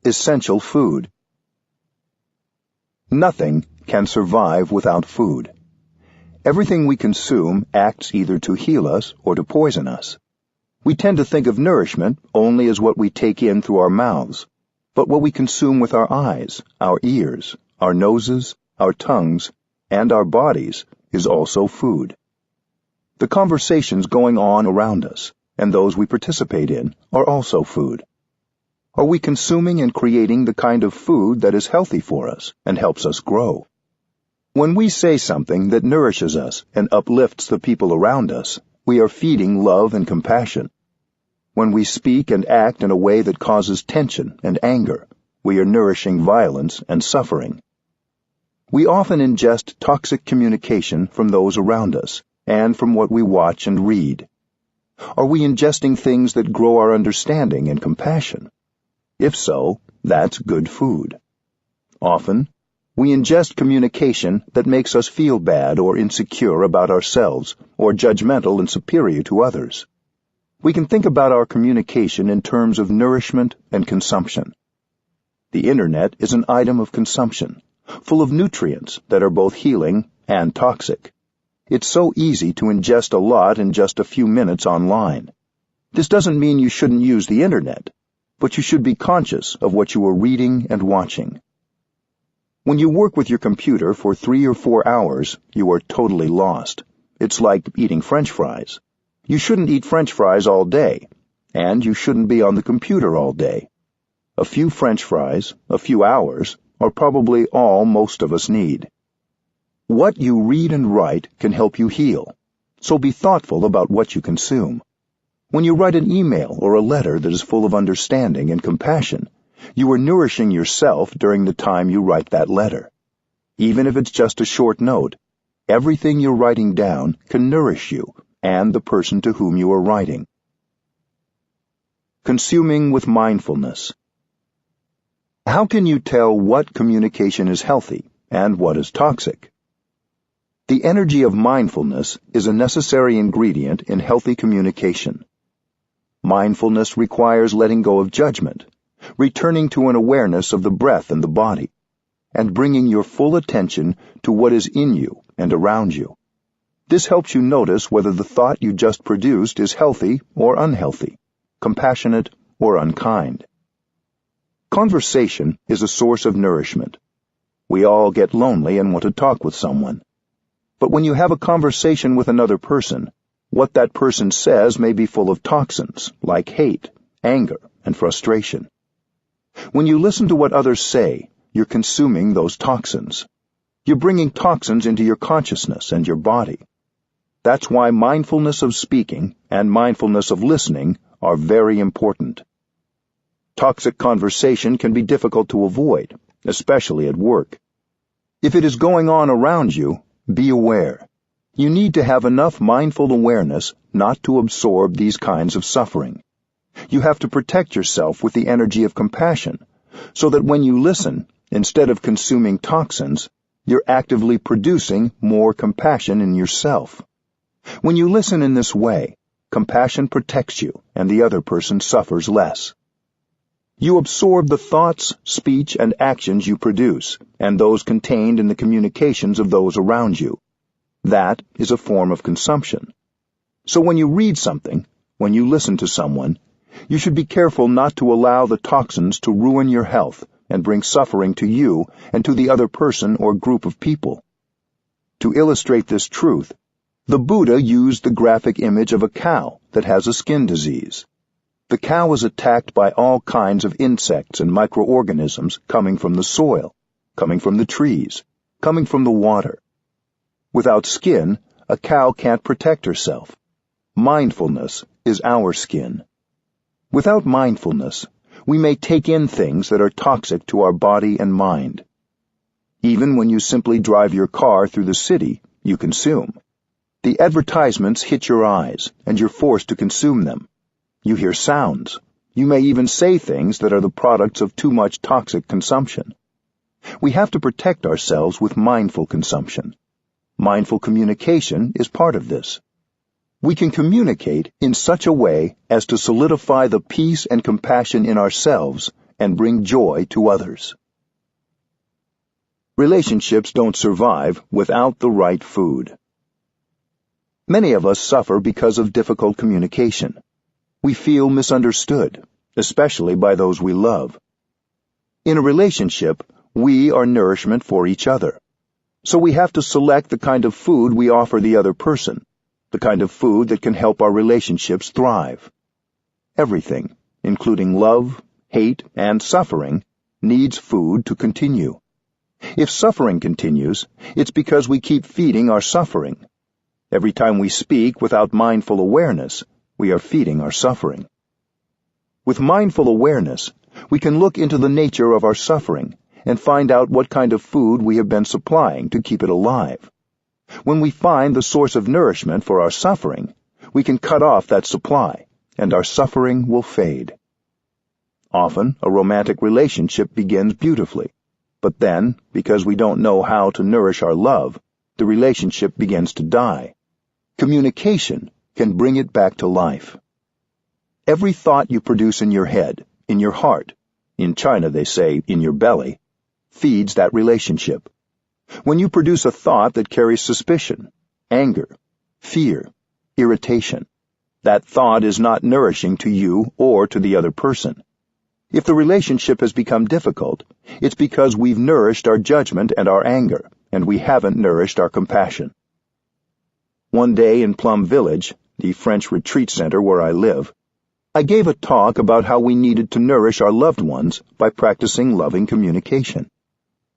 Essential food. Nothing can survive without food. Everything we consume acts either to heal us or to poison us. We tend to think of nourishment only as what we take in through our mouths, but what we consume with our eyes, our ears, our noses, our tongues, and our bodies is also food. The conversations going on around us, and those we participate in, are also food. Are we consuming and creating the kind of food that is healthy for us and helps us grow? When we say something that nourishes us and uplifts the people around us, we are feeding love and compassion. When we speak and act in a way that causes tension and anger, we are nourishing violence and suffering. We often ingest toxic communication from those around us and from what we watch and read. Are we ingesting things that grow our understanding and compassion? If so, that's good food. Often, we ingest communication that makes us feel bad or insecure about ourselves or judgmental and superior to others. We can think about our communication in terms of nourishment and consumption. The Internet is an item of consumption, full of nutrients that are both healing and toxic. It's so easy to ingest a lot in just a few minutes online. This doesn't mean you shouldn't use the Internet, but you should be conscious of what you are reading and watching. When you work with your computer for 3 or 4 hours, you are totally lost. It's like eating French fries. You shouldn't eat French fries all day, and you shouldn't be on the computer all day. A few French fries, a few hours, are probably all most of us need. What you read and write can help you heal, so be thoughtful about what you consume. When you write an email or a letter that is full of understanding and compassion, you are nourishing yourself during the time you write that letter. Even if it's just a short note, everything you're writing down can nourish you and the person to whom you are writing. Consuming with mindfulness. How can you tell what communication is healthy and what is toxic? The energy of mindfulness is a necessary ingredient in healthy communication. Mindfulness requires letting go of judgment, returning to an awareness of the breath and the body, and bringing your full attention to what is in you and around you. This helps you notice whether the thought you just produced is healthy or unhealthy, compassionate or unkind. Conversation is a source of nourishment. We all get lonely and want to talk with someone. But when you have a conversation with another person, what that person says may be full of toxins, like hate, anger, and frustration. When you listen to what others say, you're consuming those toxins. You're bringing toxins into your consciousness and your body. That's why mindfulness of speaking and mindfulness of listening are very important. Toxic conversation can be difficult to avoid, especially at work. If it is going on around you, be aware. You need to have enough mindful awareness not to absorb these kinds of suffering. You have to protect yourself with the energy of compassion, so that when you listen, instead of consuming toxins, you're actively producing more compassion in yourself. When you listen in this way, compassion protects you and the other person suffers less. You absorb the thoughts, speech, and actions you produce, and those contained in the communications of those around you. That is a form of consumption. So when you read something, when you listen to someone, you should be careful not to allow the toxins to ruin your health and bring suffering to you and to the other person or group of people. To illustrate this truth, the Buddha used the graphic image of a cow that has a skin disease. The cow is attacked by all kinds of insects and microorganisms coming from the soil, coming from the trees, coming from the water. Without skin, a cow can't protect herself. Mindfulness is our skin. Without mindfulness, we may take in things that are toxic to our body and mind. Even when you simply drive your car through the city, you consume. The advertisements hit your eyes, and you're forced to consume them. You hear sounds. You may even say things that are the products of too much toxic consumption. We have to protect ourselves with mindful consumption. Mindful communication is part of this. We can communicate in such a way as to solidify the peace and compassion in ourselves and bring joy to others. Relationships don't survive without the right food. Many of us suffer because of difficult communication. We feel misunderstood, especially by those we love. In a relationship, we are nourishment for each other. So we have to select the kind of food we offer the other person, the kind of food that can help our relationships thrive. Everything, including love, hate, and suffering, needs food to continue. If suffering continues, it's because we keep feeding our suffering. Every time we speak without mindful awareness, we are feeding our suffering. With mindful awareness, we can look into the nature of our suffering and find out what kind of food we have been supplying to keep it alive. When we find the source of nourishment for our suffering, we can cut off that supply, and our suffering will fade. Often, a romantic relationship begins beautifully, but then, because we don't know how to nourish our love, the relationship begins to die. Communication can bring it back to life. Every thought you produce in your head, in your heart, in China they say in your belly, feeds that relationship. When you produce a thought that carries suspicion, anger, fear, irritation, that thought is not nourishing to you or to the other person. If the relationship has become difficult, it's because we've nourished our judgment and our anger, and we haven't nourished our compassion. One day in Plum Village, the French retreat center where I live, I gave a talk about how we needed to nourish our loved ones by practicing loving communication.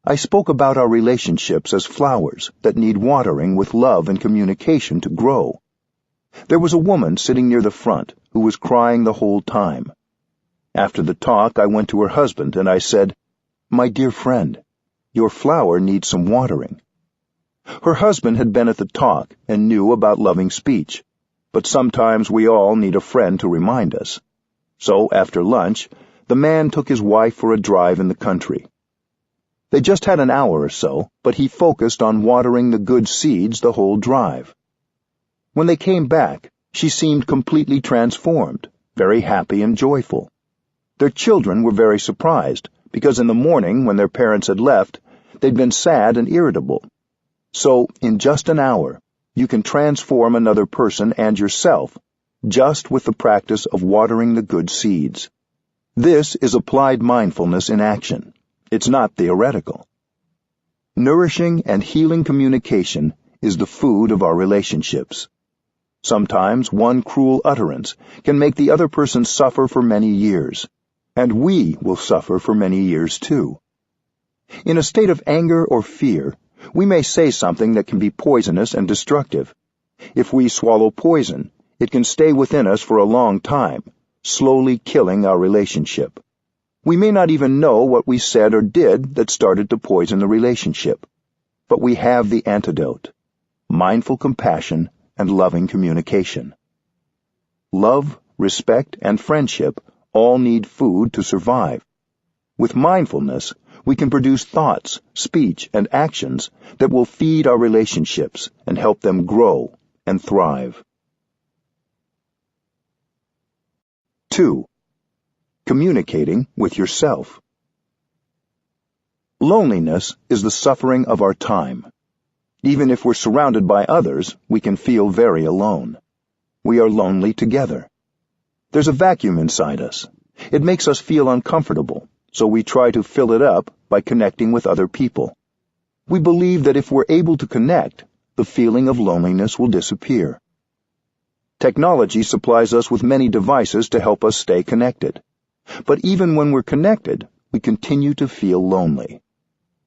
I spoke about our relationships as flowers that need watering with love and communication to grow. There was a woman sitting near the front who was crying the whole time. After the talk, I went to her husband and I said, "My dear friend, your flower needs some watering." Her husband had been at the talk and knew about loving speech, but sometimes we all need a friend to remind us. So, after lunch, the man took his wife for a drive in the country. They just had an hour or so, but he focused on watering the good seeds the whole drive. When they came back, she seemed completely transformed, very happy and joyful. Their children were very surprised, because in the morning, when their parents had left, they'd been sad and irritable. So, in just an hour, you can transform another person and yourself, just with the practice of watering the good seeds. This is applied mindfulness in action. It's not theoretical. Nourishing and healing communication is the food of our relationships. Sometimes one cruel utterance can make the other person suffer for many years, and we will suffer for many years too. In a state of anger or fear, we may say something that can be poisonous and destructive. If we swallow poison, it can stay within us for a long time, slowly killing our relationship. We may not even know what we said or did that started to poison the relationship, but we have the antidote: mindful compassion and loving communication. Love, respect, and friendship all need food to survive. With mindfulness, we can produce thoughts, speech, and actions that will feed our relationships and help them grow and thrive. 2. Communicating with yourself. Loneliness is the suffering of our time. Even if we're surrounded by others, we can feel very alone. We are lonely together. There's a vacuum inside us. It makes us feel uncomfortable, so we try to fill it up by connecting with other people. We believe that if we're able to connect, the feeling of loneliness will disappear. Technology supplies us with many devices to help us stay connected. But even when we're connected, we continue to feel lonely.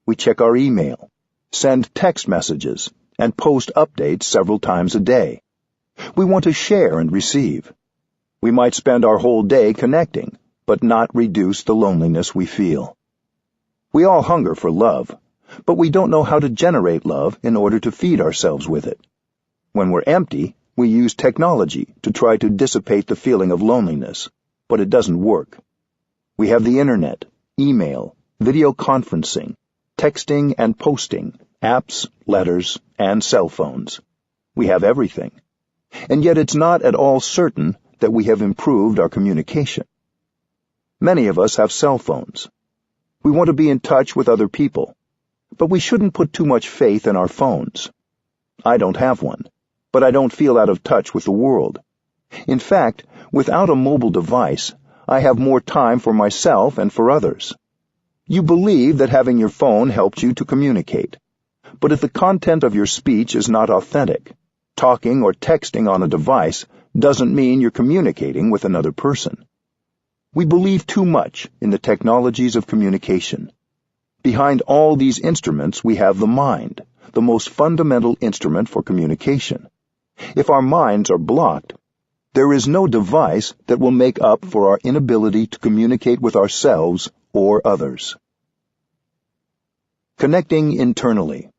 We check our email, send text messages, and post updates several times a day. We want to share and receive. We might spend our whole day connecting, but not reduce the loneliness we feel. We all hunger for love, but we don't know how to generate love in order to feed ourselves with it. When we're empty, we use technology to try to dissipate the feeling of loneliness, but it doesn't work. We have the internet, email, video conferencing, texting and posting, apps, letters, and cell phones. We have everything. And yet it's not at all certain that we have improved our communication. Many of us have cell phones. We want to be in touch with other people, but we shouldn't put too much faith in our phones. I don't have one, but I don't feel out of touch with the world. In fact, without a mobile device, I have more time for myself and for others. You believe that having your phone helps you to communicate, but if the content of your speech is not authentic, talking or texting on a device doesn't mean you're communicating with another person. We believe too much in the technologies of communication. Behind all these instruments we have the mind, the most fundamental instrument for communication. If our minds are blocked, there is no device that will make up for our inability to communicate with ourselves or others. Connecting internally.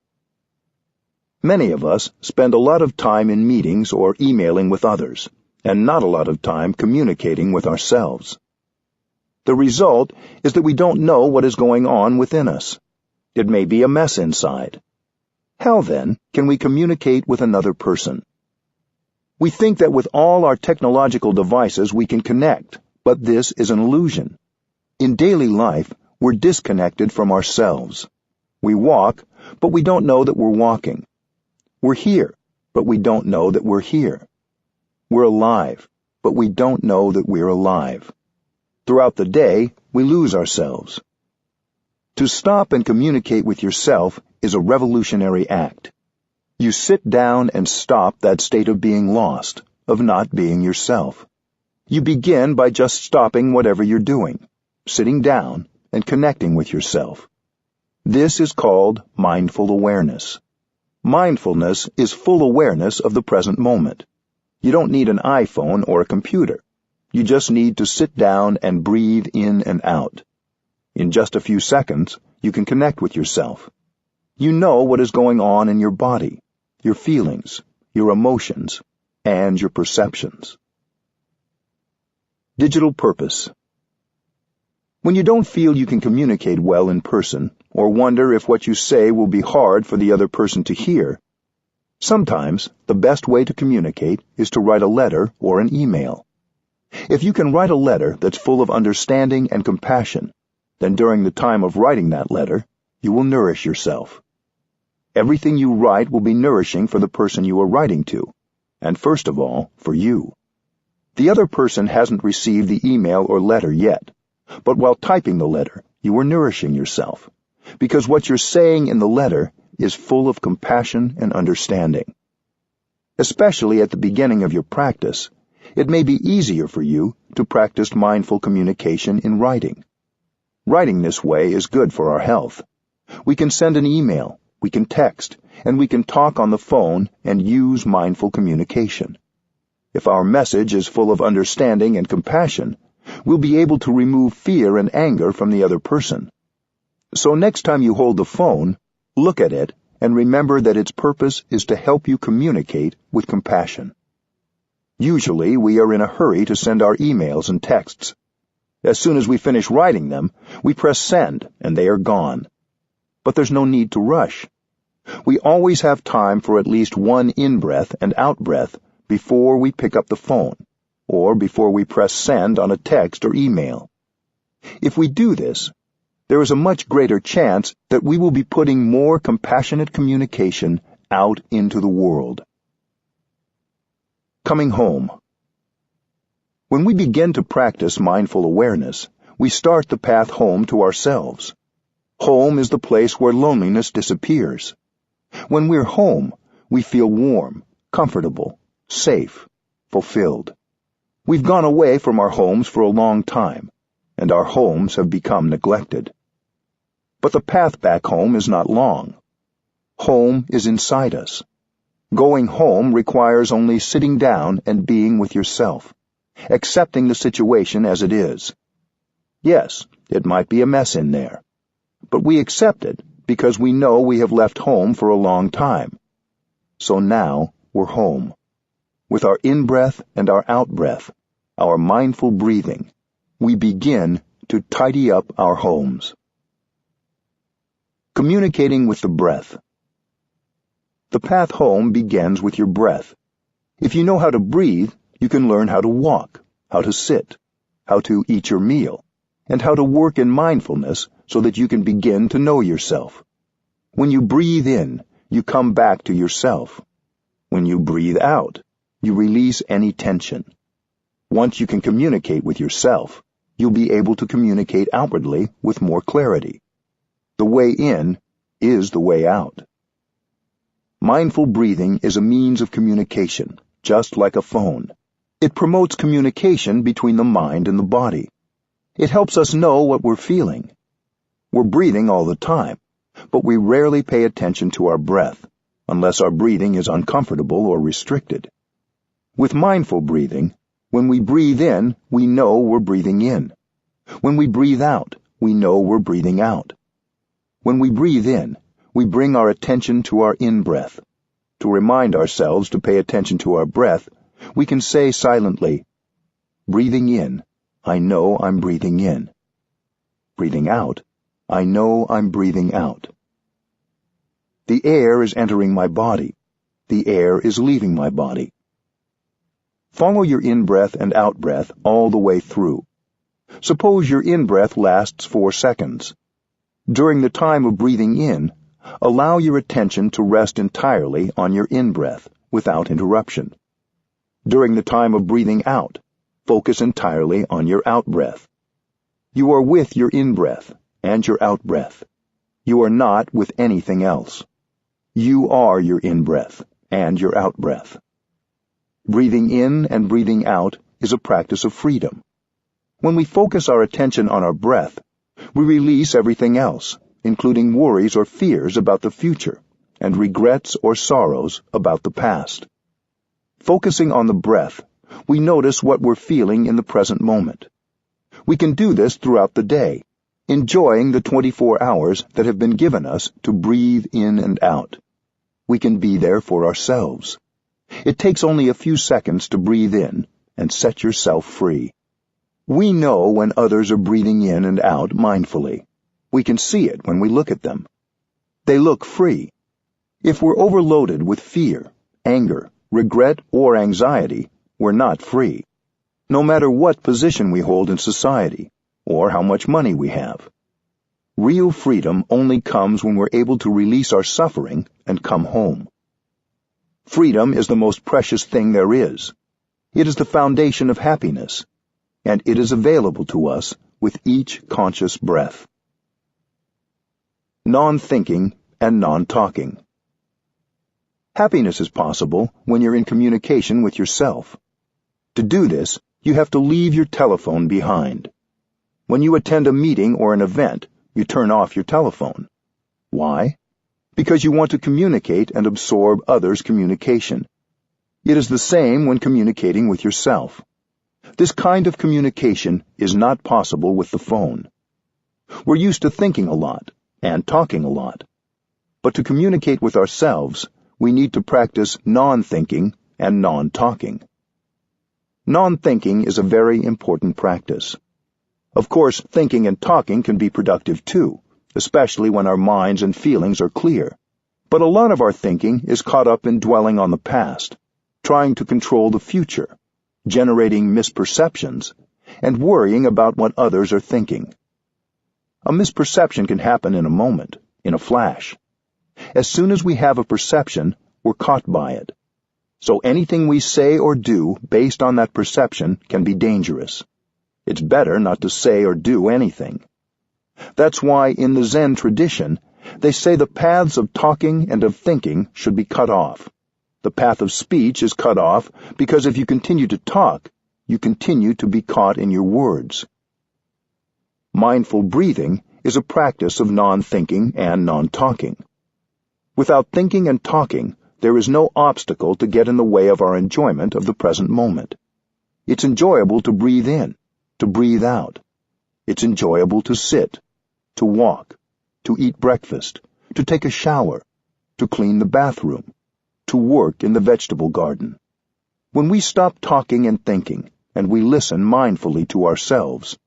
Many of us spend a lot of time in meetings or emailing with others, and not a lot of time communicating with ourselves. The result is that we don't know what is going on within us. It may be a mess inside. How, then, can we communicate with another person? We think that with all our technological devices we can connect, but this is an illusion. In daily life, we're disconnected from ourselves. We walk, but we don't know that we're walking. We're here, but we don't know that we're here. We're alive, but we don't know that we're alive. Throughout the day, we lose ourselves. To stop and communicate with yourself is a revolutionary act. You sit down and stop that state of being lost, of not being yourself. You begin by just stopping whatever you're doing, sitting down, and connecting with yourself. This is called mindful awareness. Mindfulness is full awareness of the present moment. You don't need an iPhone or a computer. You just need to sit down and breathe in and out. In just a few seconds, you can connect with yourself. You know what is going on in your body, your feelings, your emotions, and your perceptions. Digital purpose. When you don't feel you can communicate well in person, or wonder if what you say will be hard for the other person to hear, sometimes the best way to communicate is to write a letter or an email. If you can write a letter that's full of understanding and compassion, then during the time of writing that letter, you will nourish yourself. Everything you write will be nourishing for the person you are writing to, and first of all, for you. The other person hasn't received the email or letter yet, but while typing the letter, you are nourishing yourself, because what you're saying in the letter is full of compassion and understanding. Especially at the beginning of your practice, it may be easier for you to practice mindful communication in writing. Writing this way is good for our health. We can send an email, we can text, and we can talk on the phone and use mindful communication. If our message is full of understanding and compassion, we'll be able to remove fear and anger from the other person. So next time you hold the phone, look at it and remember that its purpose is to help you communicate with compassion. Usually we are in a hurry to send our emails and texts. As soon as we finish writing them, we press send and they are gone. But there's no need to rush. We always have time for at least one in-breath and out-breath before we pick up the phone, or before we press send on a text or email. If we do this, there is a much greater chance that we will be putting more compassionate communication out into the world. Coming home. When we begin to practice mindful awareness, we start the path home to ourselves. Home is the place where loneliness disappears. When we're home, we feel warm, comfortable, safe, fulfilled. We've gone away from our homes for a long time, and our homes have become neglected. But the path back home is not long. Home is inside us. Going home requires only sitting down and being with yourself, accepting the situation as it is. Yes, it might be a mess in there, but we accept it because we know we have left home for a long time. So now we're home. With our in-breath and our out-breath, our mindful breathing, we begin to tidy up our homes. Communicating with the breath. The path home begins with your breath. If you know how to breathe, you can learn how to walk, how to sit, how to eat your meal, and how to work in mindfulness so that you can begin to know yourself. When you breathe in, you come back to yourself. When you breathe out, you release any tension. Once you can communicate with yourself, you'll be able to communicate outwardly with more clarity. The way in is the way out. Mindful breathing is a means of communication, just like a phone. It promotes communication between the mind and the body. It helps us know what we're feeling. We're breathing all the time, but we rarely pay attention to our breath, unless our breathing is uncomfortable or restricted. With mindful breathing, when we breathe in, we know we're breathing in. When we breathe out, we know we're breathing out. When we breathe in, we bring our attention to our in-breath. To remind ourselves to pay attention to our breath, we can say silently, breathing in, I know I'm breathing in. Breathing out, I know I'm breathing out. The air is entering my body. The air is leaving my body. Follow your in-breath and out-breath all the way through. Suppose your in-breath lasts 4 seconds. During the time of breathing in, allow your attention to rest entirely on your in-breath without interruption. During the time of breathing out, focus entirely on your out-breath. You are with your in-breath and your out-breath. You are not with anything else. You are your in-breath and your out-breath. Breathing in and breathing out is a practice of freedom. When we focus our attention on our breath, we release everything else, including worries or fears about the future, and regrets or sorrows about the past. Focusing on the breath, we notice what we're feeling in the present moment. We can do this throughout the day, enjoying the 24 hours that have been given us to breathe in and out. We can be there for ourselves. It takes only a few seconds to breathe in and set yourself free. We know when others are breathing in and out mindfully. We can see it when we look at them. They look free. If we're overloaded with fear, anger, regret, or anxiety, we're not free, no matter what position we hold in society or how much money we have. Real freedom only comes when we're able to release our suffering and come home. Freedom is the most precious thing there is. It is the foundation of happiness, and it is available to us with each conscious breath. Non-thinking and non-talking. Happiness is possible when you're in communication with yourself. To do this, you have to leave your telephone behind. When you attend a meeting or an event, you turn off your telephone. Why? Because you want to communicate and absorb others' communication. It is the same when communicating with yourself. This kind of communication is not possible with the phone. We're used to thinking a lot and talking a lot. But to communicate with ourselves, we need to practice non-thinking and non-talking. Non-thinking is a very important practice. Of course, thinking and talking can be productive too, especially when our minds and feelings are clear. But a lot of our thinking is caught up in dwelling on the past, trying to control the future, generating misperceptions, and worrying about what others are thinking. A misperception can happen in a moment, in a flash. As soon as we have a perception, we're caught by it. So anything we say or do based on that perception can be dangerous. It's better not to say or do anything. That's why in the Zen tradition, they say the paths of talking and of thinking should be cut off. The path of speech is cut off because if you continue to talk, you continue to be caught in your words. Mindful breathing is a practice of non-thinking and non-talking. Without thinking and talking, there is no obstacle to get in the way of our enjoyment of the present moment. It's enjoyable to breathe in, to breathe out. It's enjoyable to sit, to walk, to eat breakfast, to take a shower, to clean the bathroom, to work in the vegetable garden. When we stop talking and thinking, and we listen mindfully to ourselves,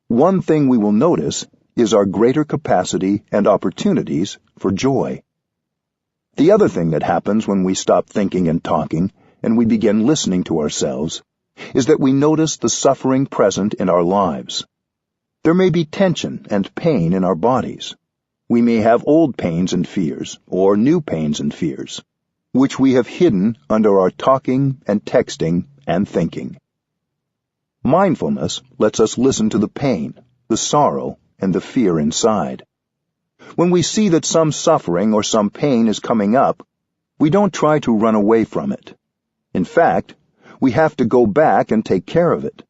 one thing we will notice is our greater capacity and opportunities for joy. The other thing that happens when we stop thinking and talking, and we begin listening to ourselves, is that we notice the suffering present in our lives. There may be tension and pain in our bodies. We may have old pains and fears, or new pains and fears, which we have hidden under our talking and texting and thinking. Mindfulness lets us listen to the pain, the sorrow, and the fear inside. When we see that some suffering or some pain is coming up, we don't try to run away from it. In fact, we have to go back and take care of it.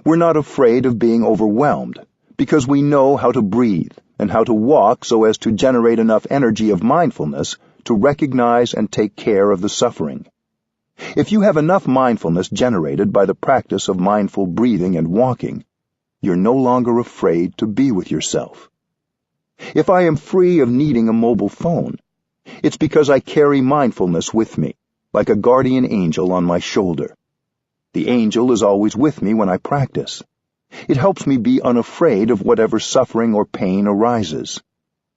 We're not afraid of being overwhelmed, because we know how to breathe and how to walk so as to generate enough energy of mindfulness to recognize and take care of the suffering. If you have enough mindfulness generated by the practice of mindful breathing and walking, you're no longer afraid to be with yourself. If I am free of needing a mobile phone, it's because I carry mindfulness with me, like a guardian angel on my shoulder. The angel is always with me when I practice. It helps me be unafraid of whatever suffering or pain arises.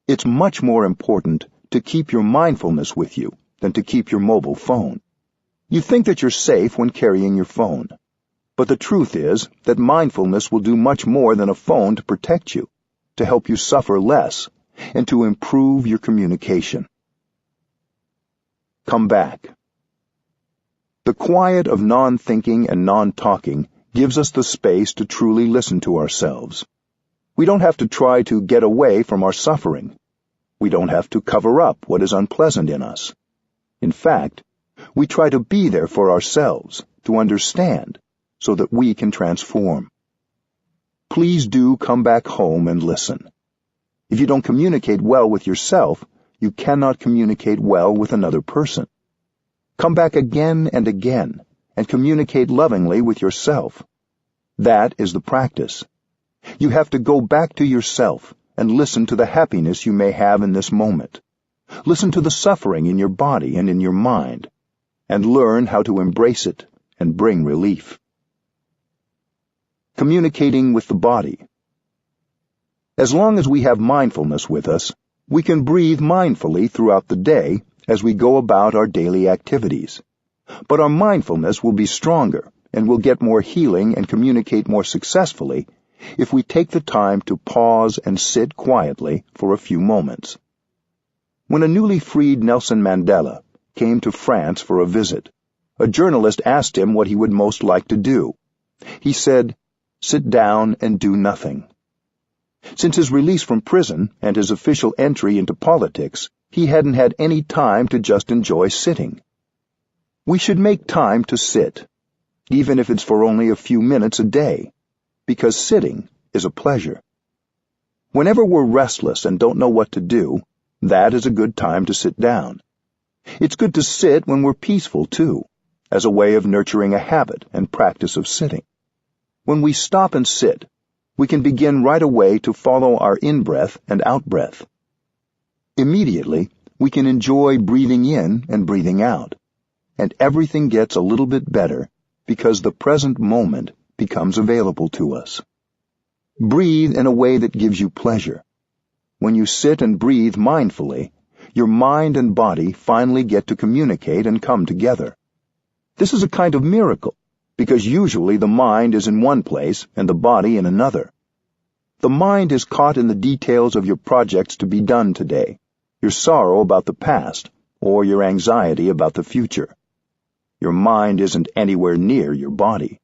It's much more important to keep your mindfulness with you than to keep your mobile phone. You think that you're safe when carrying your phone, but the truth is that mindfulness will do much more than a phone to protect you, to help you suffer less, and to improve your communication. Come back. The quiet of non-thinking and non-talking gives us the space to truly listen to ourselves. We don't have to try to get away from our suffering. We don't have to cover up what is unpleasant in us. In fact, we try to be there for ourselves, to understand, so that we can transform. Please do come back home and listen. If you don't communicate well with yourself, you cannot communicate well with another person. Come back again and again, and communicate lovingly with yourself. That is the practice. You have to go back to yourself and listen to the happiness you may have in this moment. Listen to the suffering in your body and in your mind, and learn how to embrace it and bring relief. Communicating with the body. As long as we have mindfulness with us, we can breathe mindfully throughout the day as we go about our daily activities. But our mindfulness will be stronger and will get more healing and communicate more successfully if we take the time to pause and sit quietly for a few moments. When a newly freed Nelson Mandela came to France for a visit, a journalist asked him what he would most like to do. He said, "Sit down and do nothing." Since his release from prison and his official entry into politics, he hadn't had any time to just enjoy sitting. We should make time to sit, even if it's for only a few minutes a day, because sitting is a pleasure. Whenever we're restless and don't know what to do, that is a good time to sit down. It's good to sit when we're peaceful, too, as a way of nurturing a habit and practice of sitting. When we stop and sit, we can begin right away to follow our in-breath and out-breath. Immediately, we can enjoy breathing in and breathing out, and everything gets a little bit better because the present moment becomes available to us. Breathe in a way that gives you pleasure. When you sit and breathe mindfully, your mind and body finally get to communicate and come together. This is a kind of miracle, because usually the mind is in one place and the body in another. The mind is caught in the details of your projects to be done today, your sorrow about the past, or your anxiety about the future. Your mind isn't anywhere near your body.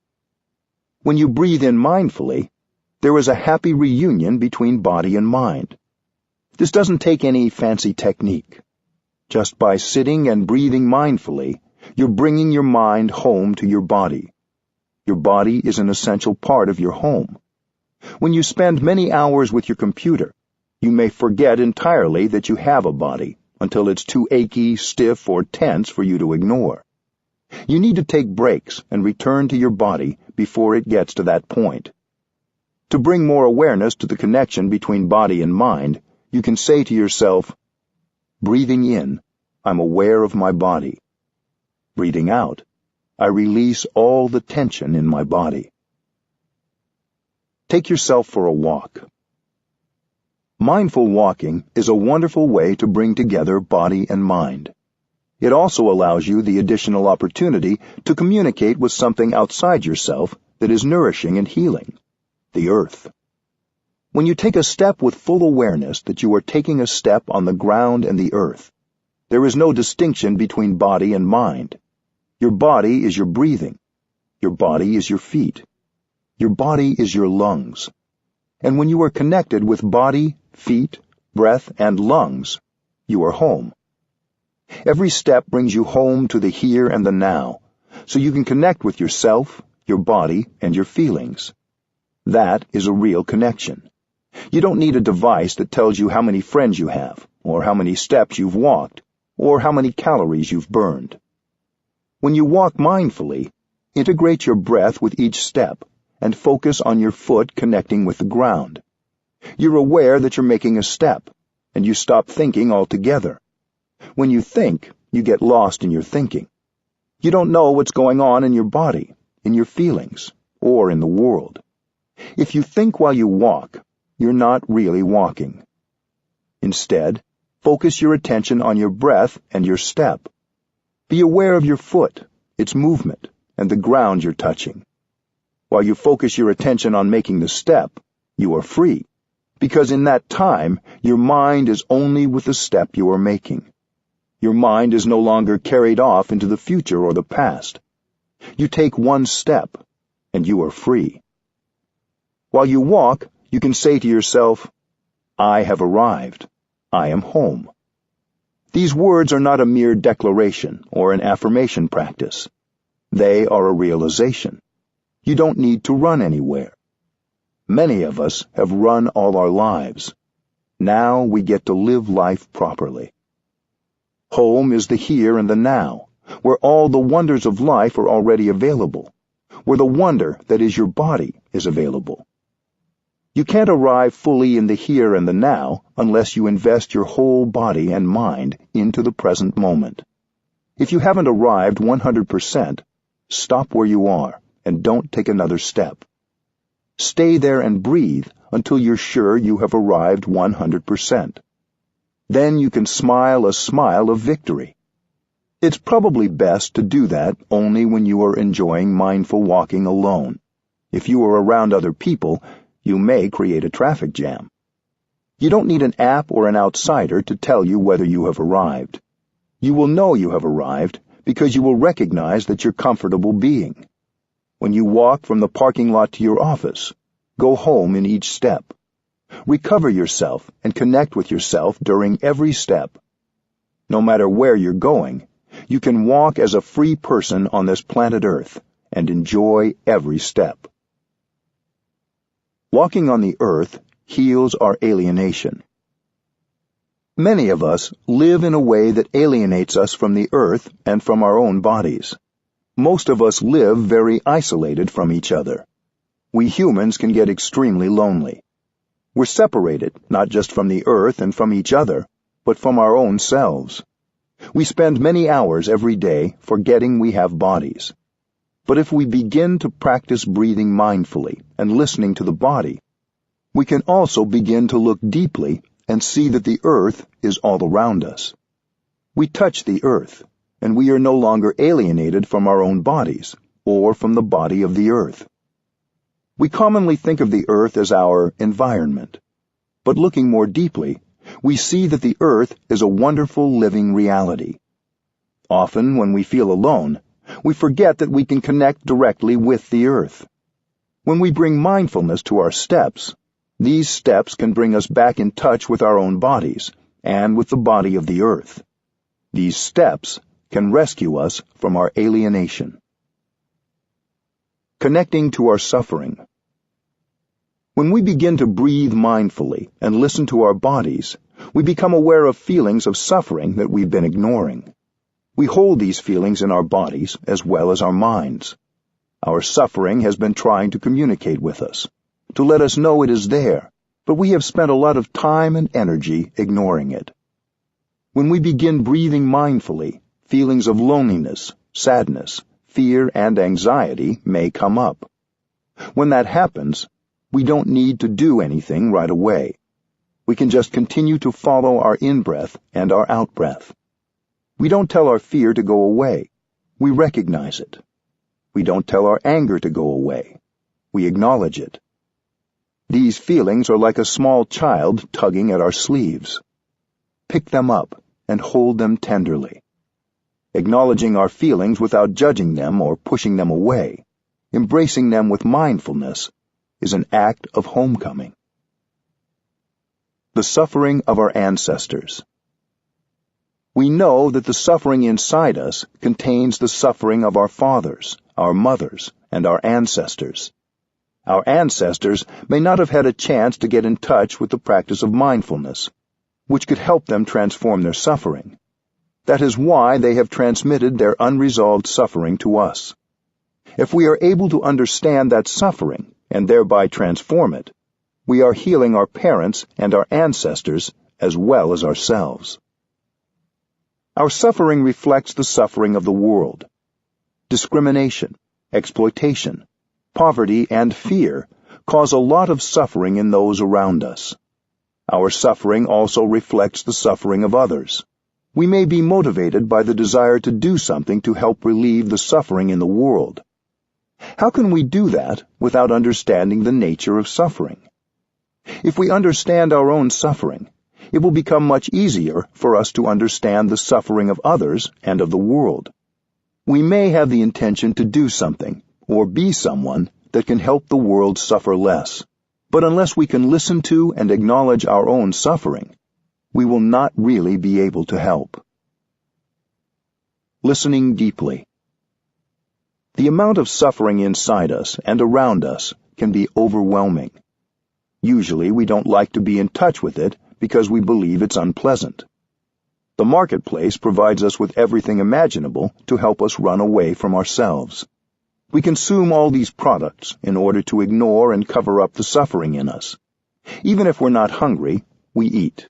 When you breathe in mindfully, there is a happy reunion between body and mind. This doesn't take any fancy technique. Just by sitting and breathing mindfully, you're bringing your mind home to your body. Your body is an essential part of your home. When you spend many hours with your computer, you may forget entirely that you have a body until it's too achy, stiff, or tense for you to ignore. You need to take breaks and return to your body before it gets to that point. To bring more awareness to the connection between body and mind, you can say to yourself, breathing in, I'm aware of my body. Breathing out, I release all the tension in my body. Take yourself for a walk. Mindful walking is a wonderful way to bring together body and mind. It also allows you the additional opportunity to communicate with something outside yourself that is nourishing and healing, the earth. When you take a step with full awareness that you are taking a step on the ground and the earth, there is no distinction between body and mind. Your body is your breathing. Your body is your feet. Your body is your lungs. And when you are connected with body, feet, breath, and lungs, you are home. Every step brings you home to the here and the now, so you can connect with yourself, your body, and your feelings. That is a real connection. You don't need a device that tells you how many friends you have, or how many steps you've walked, or how many calories you've burned. When you walk mindfully, integrate your breath with each step, and focus on your foot connecting with the ground. You're aware that you're making a step, and you stop thinking altogether. When you think, you get lost in your thinking. You don't know what's going on in your body, in your feelings, or in the world. If you think while you walk, you're not really walking. Instead, focus your attention on your breath and your step. Be aware of your foot, its movement, and the ground you're touching. While you focus your attention on making the step, you are free, because in that time, your mind is only with the step you are making. Your mind is no longer carried off into the future or the past. You take one step, and you are free. While you walk, you can say to yourself, I have arrived. I am home. These words are not a mere declaration or an affirmation practice. They are a realization. You don't need to run anywhere. Many of us have run all our lives. Now we get to live life properly. Home is the here and the now, where all the wonders of life are already available, where the wonder that is your body is available. You can't arrive fully in the here and the now unless you invest your whole body and mind into the present moment. If you haven't arrived 100%, stop where you are and don't take another step. Stay there and breathe until you're sure you have arrived 100%. Then you can smile a smile of victory. It's probably best to do that only when you are enjoying mindful walking alone. If you are around other people, you may create a traffic jam. You don't need an app or an outsider to tell you whether you have arrived. You will know you have arrived because you will recognize that you're comfortable being. When you walk from the parking lot to your office, go home in each step. Recover yourself and connect with yourself during every step. No matter where you're going, you can walk as a free person on this planet Earth and enjoy every step. Walking on the earth heals our alienation. Many of us live in a way that alienates us from the earth and from our own bodies. Most of us live very isolated from each other. We humans can get extremely lonely. We're separated not just from the earth and from each other, but from our own selves. We spend many hours every day forgetting we have bodies. But if we begin to practice breathing mindfully and listening to the body, we can also begin to look deeply and see that the earth is all around us. We touch the earth, and we are no longer alienated from our own bodies or from the body of the earth. We commonly think of the earth as our environment, but looking more deeply, we see that the earth is a wonderful living reality. Often, when we feel alone, we forget that we can connect directly with the earth. When we bring mindfulness to our steps, these steps can bring us back in touch with our own bodies and with the body of the earth. These steps can rescue us from our alienation. Connecting to our suffering. When we begin to breathe mindfully and listen to our bodies, we become aware of feelings of suffering that we've been ignoring. We hold these feelings in our bodies as well as our minds. Our suffering has been trying to communicate with us, to let us know it is there, but we have spent a lot of time and energy ignoring it. When we begin breathing mindfully, feelings of loneliness, sadness, fear, and anxiety may come up. When that happens, we don't need to do anything right away. We can just continue to follow our in-breath and our out-breath. We don't tell our fear to go away. We recognize it. We don't tell our anger to go away. We acknowledge it. These feelings are like a small child tugging at our sleeves. Pick them up and hold them tenderly. Acknowledging our feelings without judging them or pushing them away, embracing them with mindfulness, is an act of homecoming. The suffering of our ancestors. We know that the suffering inside us contains the suffering of our fathers, our mothers, and our ancestors. Our ancestors may not have had a chance to get in touch with the practice of mindfulness, which could help them transform their suffering. That is why they have transmitted their unresolved suffering to us. If we are able to understand that suffering and thereby transform it, we are healing our parents and our ancestors as well as ourselves. Our suffering reflects the suffering of the world. Discrimination, exploitation, poverty, and fear cause a lot of suffering in those around us. Our suffering also reflects the suffering of others. We may be motivated by the desire to do something to help relieve the suffering in the world. How can we do that without understanding the nature of suffering? If we understand our own suffering, it will become much easier for us to understand the suffering of others and of the world. We may have the intention to do something or be someone that can help the world suffer less, but unless we can listen to and acknowledge our own suffering, we will not really be able to help. Listening deeply. The amount of suffering inside us and around us can be overwhelming. Usually we don't like to be in touch with it because we believe it's unpleasant. The marketplace provides us with everything imaginable to help us run away from ourselves. We consume all these products in order to ignore and cover up the suffering in us. Even if we're not hungry, we eat.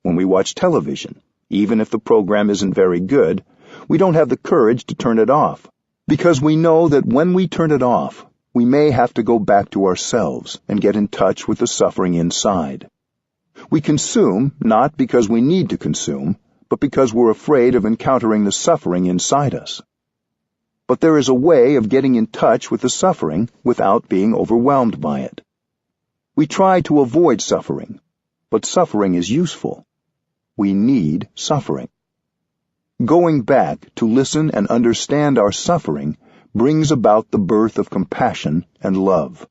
When we watch television, even if the program isn't very good, we don't have the courage to turn it off, because we know that when we turn it off, we may have to go back to ourselves and get in touch with the suffering inside. We consume not because we need to consume, but because we're afraid of encountering the suffering inside us. But there is a way of getting in touch with the suffering without being overwhelmed by it. We try to avoid suffering, but suffering is useful. We need suffering. Going back to listen and understand our suffering brings about the birth of compassion and love.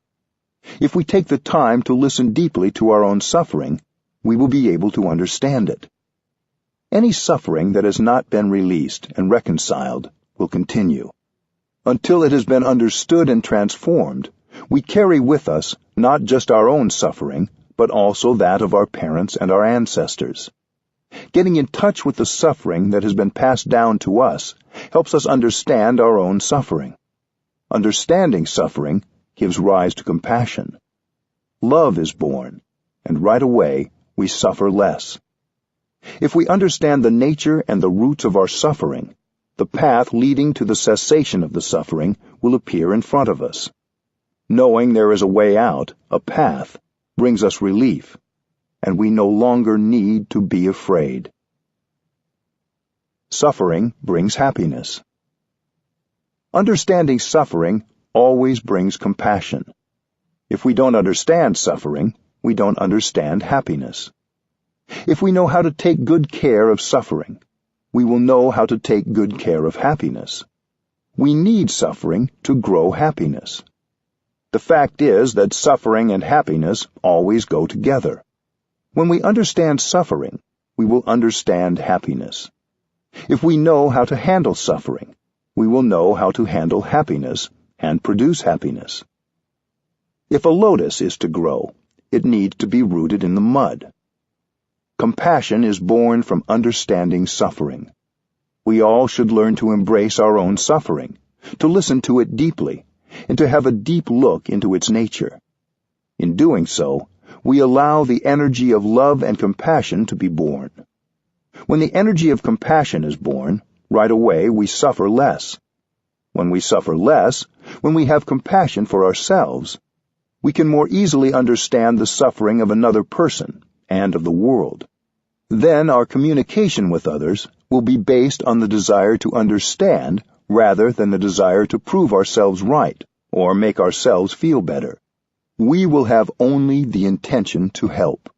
If we take the time to listen deeply to our own suffering, we will be able to understand it. Any suffering that has not been released and reconciled will continue. Until it has been understood and transformed, we carry with us not just our own suffering, but also that of our parents and our ancestors. Getting in touch with the suffering that has been passed down to us helps us understand our own suffering. Understanding suffering gives rise to compassion. Love is born, and right away we suffer less. If we understand the nature and the roots of our suffering, the path leading to the cessation of the suffering will appear in front of us. Knowing there is a way out, a path, brings us relief, and we no longer need to be afraid. Suffering brings happiness. Understanding suffering always brings compassion. If we don't understand suffering, we don't understand happiness. If we know how to take good care of suffering, we will know how to take good care of happiness. We need suffering to grow happiness. The fact is that suffering and happiness always go together. When we understand suffering, we will understand happiness. If we know how to handle suffering, we will know how to handle happiness and produce happiness. If a lotus is to grow, it needs to be rooted in the mud. Compassion is born from understanding suffering. We all should learn to embrace our own suffering, to listen to it deeply, and to have a deep look into its nature. In doing so, we allow the energy of love and compassion to be born. When the energy of compassion is born, right away we suffer less. When we suffer less, when we have compassion for ourselves, we can more easily understand the suffering of another person and of the world. Then our communication with others will be based on the desire to understand rather than the desire to prove ourselves right or make ourselves feel better. we will have only the intention to help.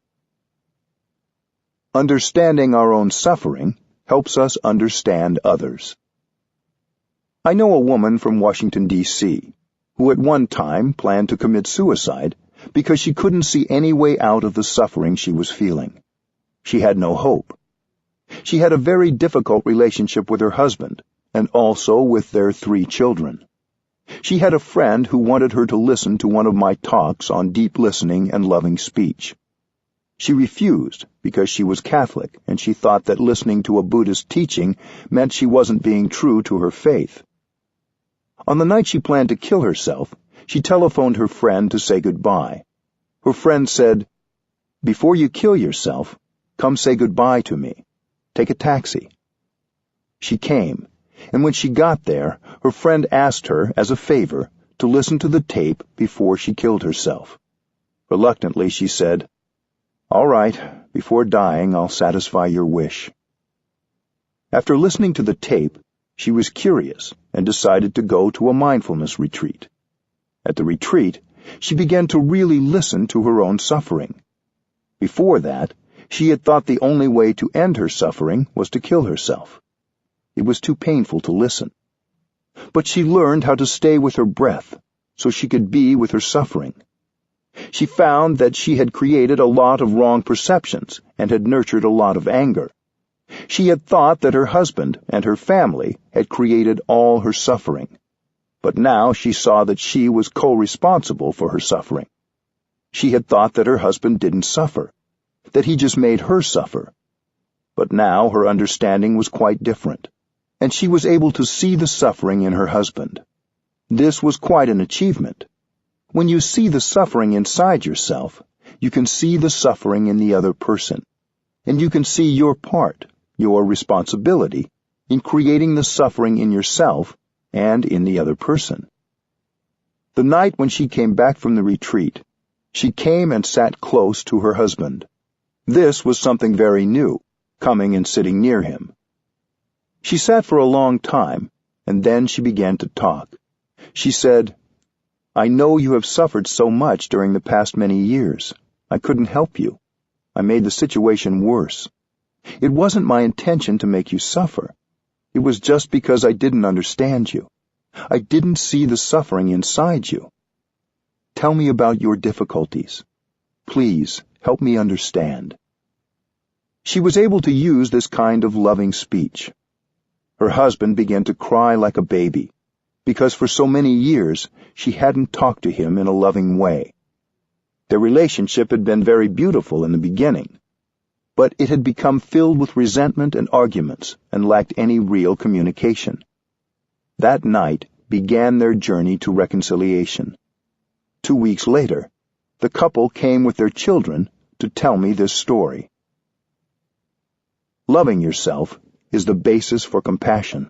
Understanding our own suffering helps us understand others. I know a woman from Washington, D.C., who at one time planned to commit suicide because she couldn't see any way out of the suffering she was feeling. She had no hope. She had a very difficult relationship with her husband, and also with their 3 children. She had a friend who wanted her to listen to one of my talks on deep listening and loving speech. She refused because she was Catholic, and she thought that listening to a Buddhist teaching meant she wasn't being true to her faith. On the night she planned to kill herself, she telephoned her friend to say goodbye. Her friend said, "Before you kill yourself, come say goodbye to me. Take a taxi." She came, and when she got there, her friend asked her, as a favor, to listen to the tape before she killed herself. Reluctantly, she said, "All right, before dying, I'll satisfy your wish." After listening to the tape, she was curious and decided to go to a mindfulness retreat. At the retreat, she began to really listen to her own suffering. Before that, she had thought the only way to end her suffering was to kill herself. It was too painful to listen. But she learned how to stay with her breath so she could be with her suffering. She found that she had created a lot of wrong perceptions and had nurtured a lot of anger. She had thought that her husband and her family had created all her suffering. But now she saw that she was co-responsible for her suffering. She had thought that her husband didn't suffer, that he just made her suffer. But now her understanding was quite different, and she was able to see the suffering in her husband. This was quite an achievement. When you see the suffering inside yourself, you can see the suffering in the other person, and you can see your part, your responsibility, in creating the suffering in yourself and in the other person. The night when she came back from the retreat, she came and sat close to her husband. This was something very new, coming and sitting near him. She sat for a long time, and then she began to talk. She said, "I know you have suffered so much during the past many years. I couldn't help you. I made the situation worse. It wasn't my intention to make you suffer. It was just because I didn't understand you. I didn't see the suffering inside you. Tell me about your difficulties. Please, help me understand." She was able to use this kind of loving speech. Her husband began to cry like a baby, because for so many years she hadn't talked to him in a loving way. Their relationship had been very beautiful in the beginning, but it had become filled with resentment and arguments and lacked any real communication. That night began their journey to reconciliation. 2 weeks later, the couple came with their children to tell me this story. Loving yourself is the basis for compassion.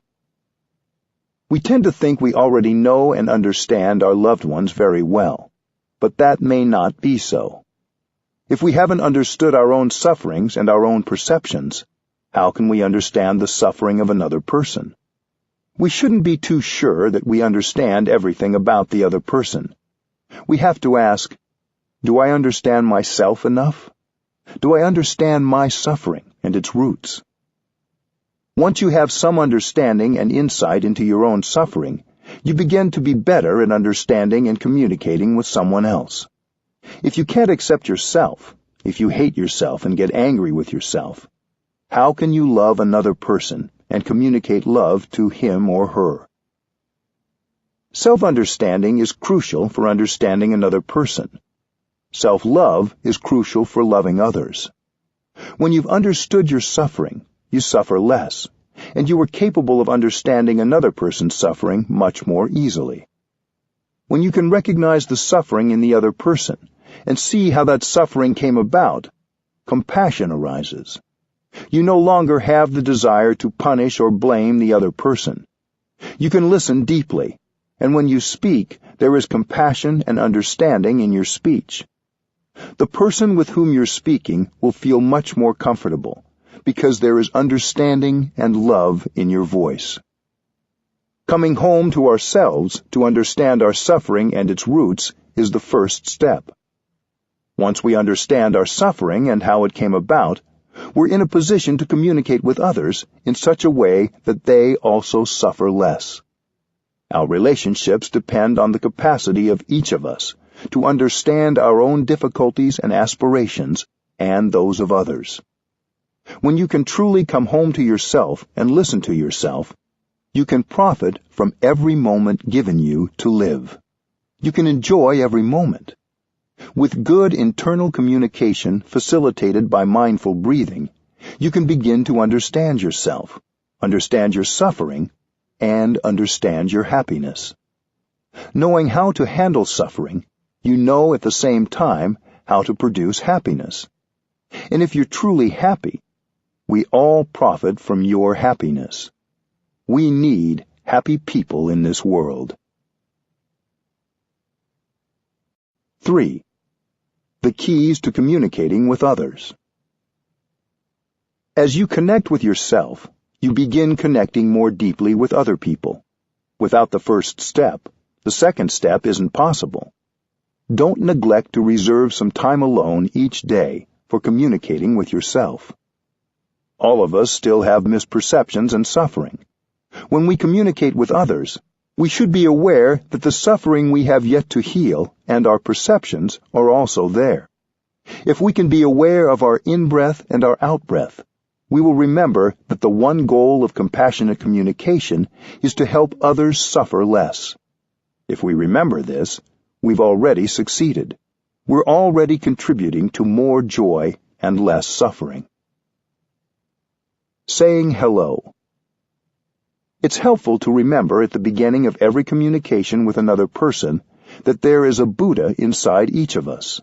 We tend to think we already know and understand our loved ones very well, but that may not be so. If we haven't understood our own sufferings and our own perceptions, how can we understand the suffering of another person? We shouldn't be too sure that we understand everything about the other person. We have to ask, do I understand myself enough? Do I understand my suffering and its roots? Once you have some understanding and insight into your own suffering, you begin to be better at understanding and communicating with someone else. If you can't accept yourself, if you hate yourself and get angry with yourself, how can you love another person and communicate love to him or her? Self-understanding is crucial for understanding another person. Self-love is crucial for loving others. When you've understood your suffering, you suffer less, and you are capable of understanding another person's suffering much more easily. When you can recognize the suffering in the other person and see how that suffering came about, compassion arises. You no longer have the desire to punish or blame the other person. You can listen deeply, and when you speak, there is compassion and understanding in your speech. The person with whom you're speaking will feel much more comfortable, because there is understanding and love in your voice. Coming home to ourselves to understand our suffering and its roots is the first step. Once we understand our suffering and how it came about, we're in a position to communicate with others in such a way that they also suffer less. Our relationships depend on the capacity of each of us to understand our own difficulties and aspirations and those of others. When you can truly come home to yourself and listen to yourself, you can profit from every moment given you to live. You can enjoy every moment. With good internal communication facilitated by mindful breathing, you can begin to understand yourself, understand your suffering, and understand your happiness. Knowing how to handle suffering, you know at the same time how to produce happiness. And if you're truly happy, we all profit from your happiness. We need happy people in this world. 3. The keys to communicating with others. As you connect with yourself, you begin connecting more deeply with other people. Without the first step, the second step isn't possible. Don't neglect to reserve some time alone each day for communicating with yourself. All of us still have misperceptions and suffering. When we communicate with others, we should be aware that the suffering we have yet to heal and our perceptions are also there. If we can be aware of our in-breath and our out-breath, we will remember that the one goal of compassionate communication is to help others suffer less. If we remember this, we've already succeeded. We're already contributing to more joy and less suffering. Saying hello. It's helpful to remember at the beginning of every communication with another person that there is a Buddha inside each of us.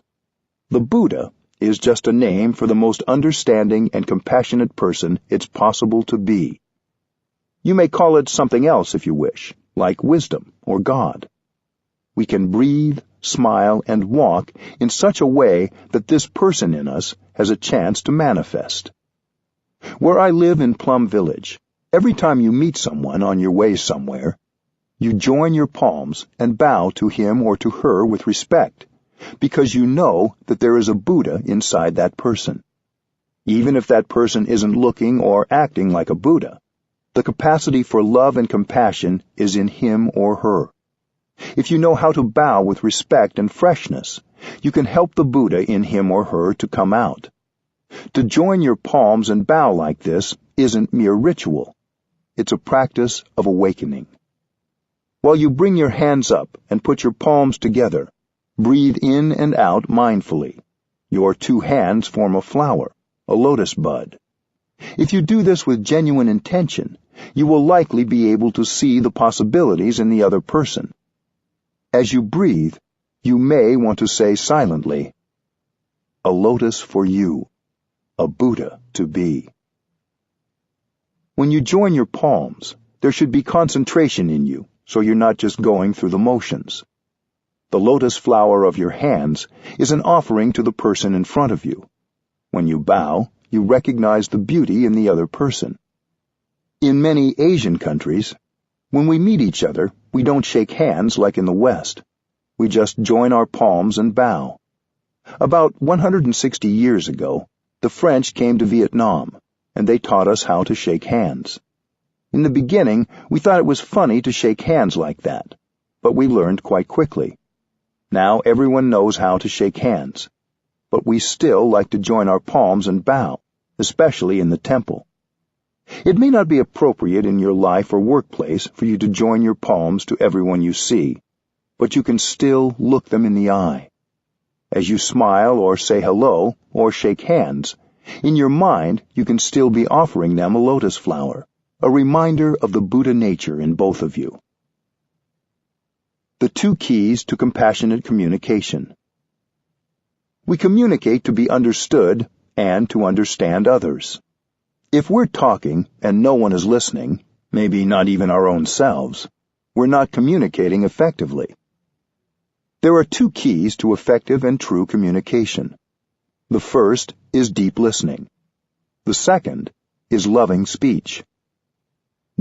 The Buddha is just a name for the most understanding and compassionate person it's possible to be. You may call it something else if you wish, like wisdom or God. We can breathe, smile, and walk in such a way that this person in us has a chance to manifest. Where I live in Plum Village, every time you meet someone on your way somewhere, you join your palms and bow to him or to her with respect, because you know that there is a Buddha inside that person. Even if that person isn't looking or acting like a Buddha, the capacity for love and compassion is in him or her. If you know how to bow with respect and freshness, you can help the Buddha in him or her to come out. To join your palms and bow like this isn't mere ritual. It's a practice of awakening. While you bring your hands up and put your palms together, breathe in and out mindfully. Your two hands form a flower, a lotus bud. If you do this with genuine intention, you will likely be able to see the possibilities in the other person. As you breathe, you may want to say silently, "A lotus for you, a Buddha to be." When you join your palms, there should be concentration in you, so you're not just going through the motions. The lotus flower of your hands is an offering to the person in front of you. When you bow, you recognize the beauty in the other person. In many Asian countries, when we meet each other, we don't shake hands like in the West. We just join our palms and bow. About 160 years ago, the French came to Vietnam, and they taught us how to shake hands. In the beginning, we thought it was funny to shake hands like that, but we learned quite quickly. Now everyone knows how to shake hands, but we still like to join our palms and bow, especially in the temple. It may not be appropriate in your life or workplace for you to join your palms to everyone you see, but you can still look them in the eye. As you smile or say hello or shake hands, in your mind you can still be offering them a lotus flower, a reminder of the Buddha nature in both of you. The 2 keys to compassionate communication. We communicate to be understood and to understand others. If we're talking and no one is listening, maybe not even our own selves, we're not communicating effectively. There are 2 keys to effective and true communication. The first is deep listening. The second is loving speech.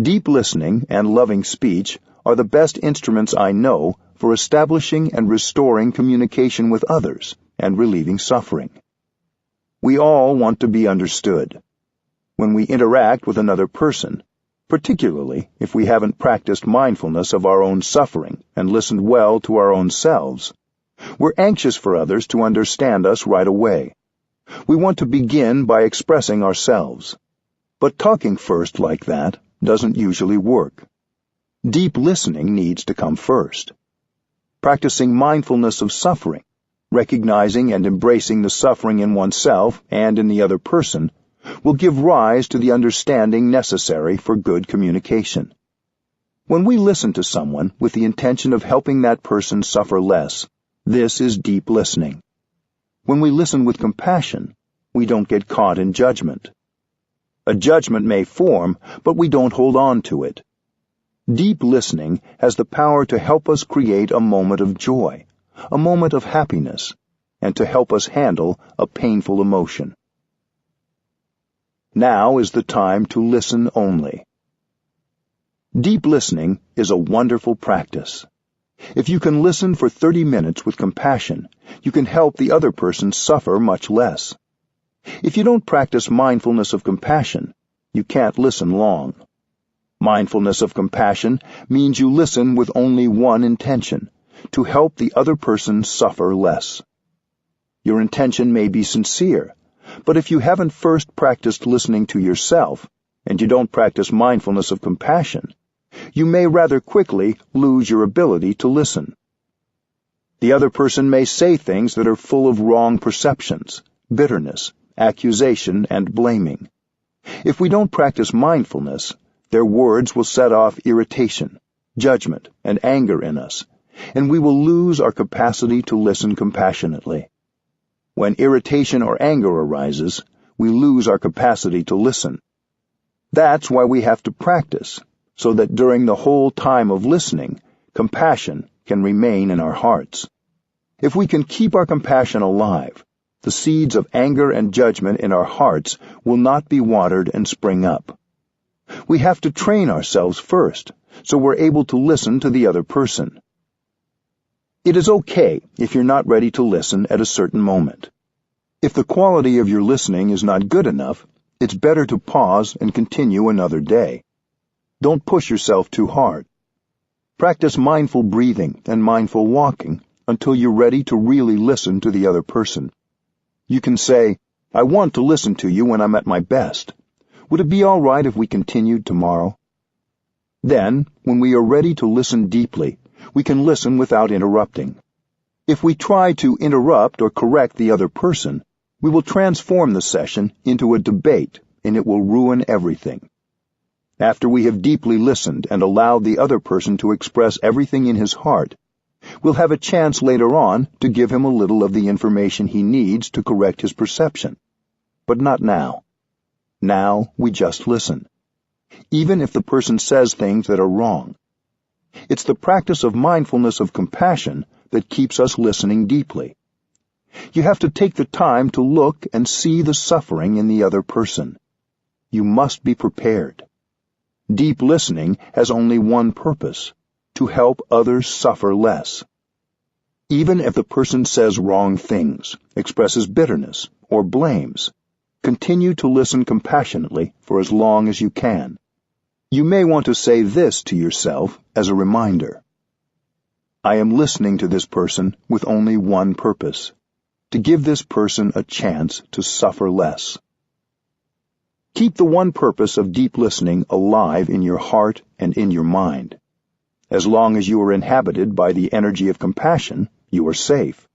Deep listening and loving speech are the best instruments I know for establishing and restoring communication with others and relieving suffering. We all want to be understood. When we interact with another person, particularly if we haven't practiced mindfulness of our own suffering and listened well to our own selves, we're anxious for others to understand us right away. We want to begin by expressing ourselves. But talking first like that doesn't usually work. Deep listening needs to come first. Practicing mindfulness of suffering, recognizing and embracing the suffering in oneself and in the other person, will give rise to the understanding necessary for good communication. When we listen to someone with the intention of helping that person suffer less, this is deep listening. When we listen with compassion, we don't get caught in judgment. A judgment may form, but we don't hold on to it. Deep listening has the power to help us create a moment of joy, a moment of happiness, and to help us handle a painful emotion. Now is the time to listen only. Deep listening is a wonderful practice. If you can listen for 30 minutes with compassion, you can help the other person suffer much less. If you don't practice mindfulness of compassion, you can't listen long. Mindfulness of compassion means you listen with only one intention, to help the other person suffer less. Your intention may be sincere, but if you haven't first practiced listening to yourself, and you don't practice mindfulness of compassion, you may rather quickly lose your ability to listen. The other person may say things that are full of wrong perceptions, bitterness, accusation, and blaming. If we don't practice mindfulness, their words will set off irritation, judgment, and anger in us, and we will lose our capacity to listen compassionately. When irritation or anger arises, we lose our capacity to listen. That's why we have to practice, so that during the whole time of listening, compassion can remain in our hearts. If we can keep our compassion alive, the seeds of anger and judgment in our hearts will not be watered and spring up. We have to train ourselves first, so we're able to listen to the other person. It is okay if you're not ready to listen at a certain moment. If the quality of your listening is not good enough, it's better to pause and continue another day. Don't push yourself too hard. Practice mindful breathing and mindful walking until you're ready to really listen to the other person. You can say, "I want to listen to you when I'm at my best. Would it be all right if we continued tomorrow?" Then, when we are ready to listen deeply, we can listen without interrupting. If we try to interrupt or correct the other person, we will transform the session into a debate, and it will ruin everything. After we have deeply listened and allowed the other person to express everything in his heart, we'll have a chance later on to give him a little of the information he needs to correct his perception. But not now. Now we just listen, even if the person says things that are wrong. It's the practice of mindfulness of compassion that keeps us listening deeply. You have to take the time to look and see the suffering in the other person. You must be prepared. Deep listening has only one purpose: to help others suffer less. Even if the person says wrong things, expresses bitterness, or blames, continue to listen compassionately for as long as you can. You may want to say this to yourself as a reminder. I am listening to this person with only one purpose: to give this person a chance to suffer less. Keep the one purpose of deep listening alive in your heart and in your mind. As long as you are inhabited by the energy of compassion, you are safe.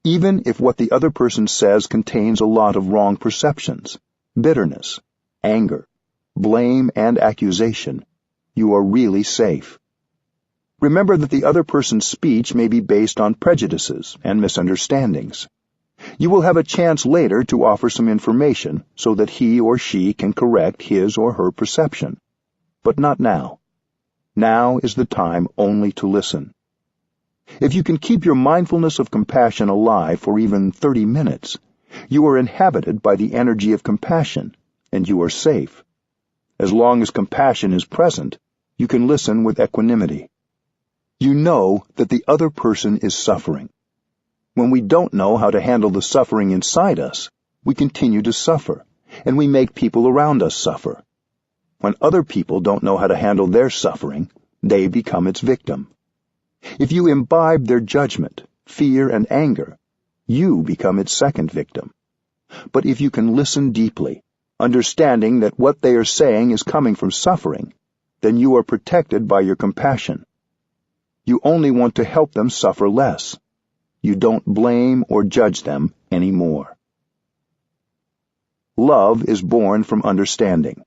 Even if what the other person says contains a lot of wrong perceptions, bitterness, anger, blame, and accusation, you are really safe. Remember that the other person's speech may be based on prejudices and misunderstandings. You will have a chance later to offer some information so that he or she can correct his or her perception. But not now. Now is the time only to listen. If you can keep your mindfulness of compassion alive for even 30 minutes, you are inhabited by the energy of compassion, and you are safe. As long as compassion is present, you can listen with equanimity. You know that the other person is suffering. When we don't know how to handle the suffering inside us, we continue to suffer, and we make people around us suffer. When other people don't know how to handle their suffering, they become its victim. If you imbibe their judgment, fear, and anger, you become its second victim. But if you can listen deeply, understanding that what they are saying is coming from suffering, then you are protected by your compassion. You only want to help them suffer less. You don't blame or judge them anymore. Love is born from understanding.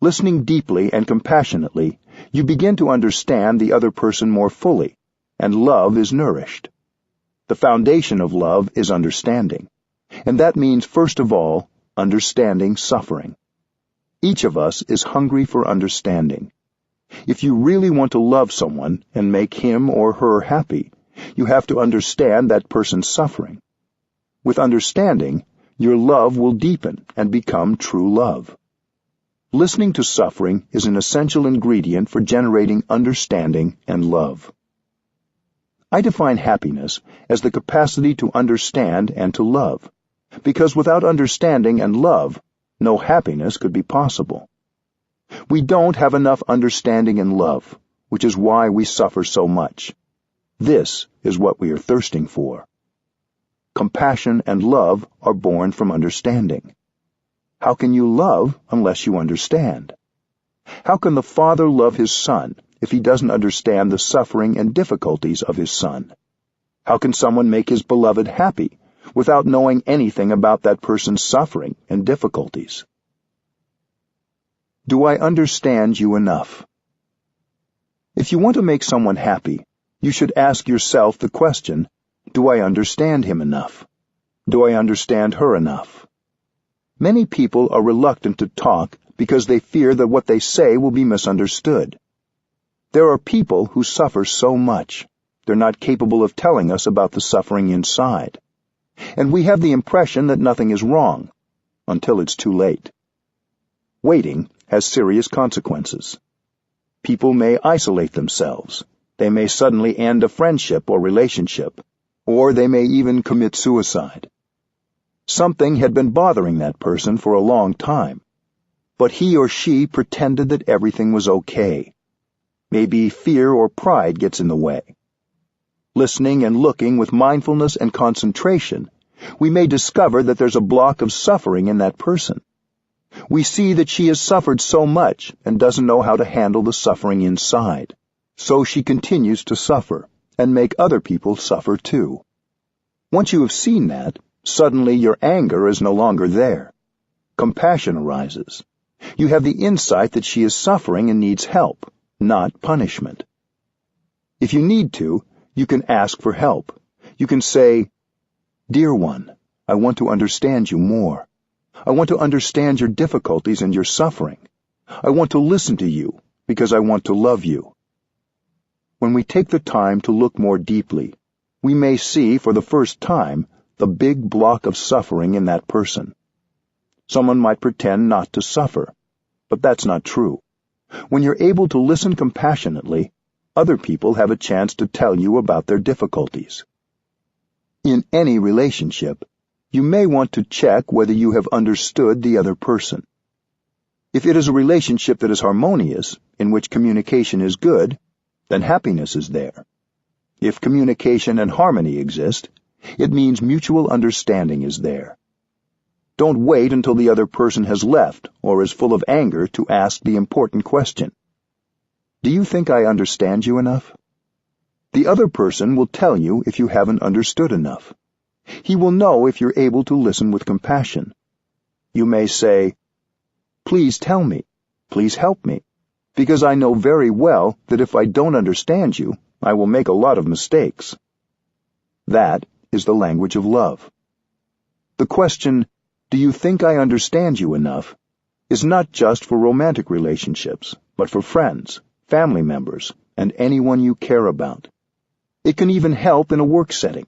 Listening deeply and compassionately, you begin to understand the other person more fully, and love is nourished. The foundation of love is understanding, and that means, first of all, understanding suffering. Each of us is hungry for understanding. If you really want to love someone and make him or her happy, you have to understand that person's suffering. With understanding, your love will deepen and become true love. Listening to suffering is an essential ingredient for generating understanding and love. I define happiness as the capacity to understand and to love, because without understanding and love, no happiness could be possible. We don't have enough understanding and love, which is why we suffer so much. This is what we are thirsting for. Compassion and love are born from understanding. How can you love unless you understand? How can the father love his son if he doesn't understand the suffering and difficulties of his son? How can someone make his beloved happy without knowing anything about that person's suffering and difficulties? Do I understand you enough? If you want to make someone happy, you should ask yourself the question, do I understand him enough? Do I understand her enough? Many people are reluctant to talk because they fear that what they say will be misunderstood. There are people who suffer so much, they're not capable of telling us about the suffering inside. And we have the impression that nothing is wrong, until it's too late. Waiting has serious consequences. People may isolate themselves. They may suddenly end a friendship or relationship, or they may even commit suicide. Something had been bothering that person for a long time, but he or she pretended that everything was okay. Maybe fear or pride gets in the way. Listening and looking with mindfulness and concentration, we may discover that there's a block of suffering in that person. We see that she has suffered so much and doesn't know how to handle the suffering inside, so she continues to suffer and make other people suffer too. Once you have seen that, suddenly your anger is no longer there. Compassion arises. You have the insight that she is suffering and needs help, not punishment. If you need to, you can ask for help. You can say, "Dear one, I want to understand you more. I want to understand your difficulties and your suffering. I want to listen to you because I want to love you." When we take the time to look more deeply, we may see for the first time the big block of suffering in that person. Someone might pretend not to suffer, but that's not true. When you're able to listen compassionately, other people have a chance to tell you about their difficulties. In any relationship, you may want to check whether you have understood the other person. If it is a relationship that is harmonious, in which communication is good, then happiness is there. If communication and harmony exist, it means mutual understanding is there. Don't wait until the other person has left or is full of anger to ask the important question. Do you think I understand you enough? The other person will tell you if you haven't understood enough. He will know if you're able to listen with compassion. You may say, "Please tell me, please help me, because I know very well that if I don't understand you, I will make a lot of mistakes." That is the language of love. The question, "Do you think I understand you enough?" is not just for romantic relationships, but for friends, family members, and anyone you care about. It can even help in a work setting.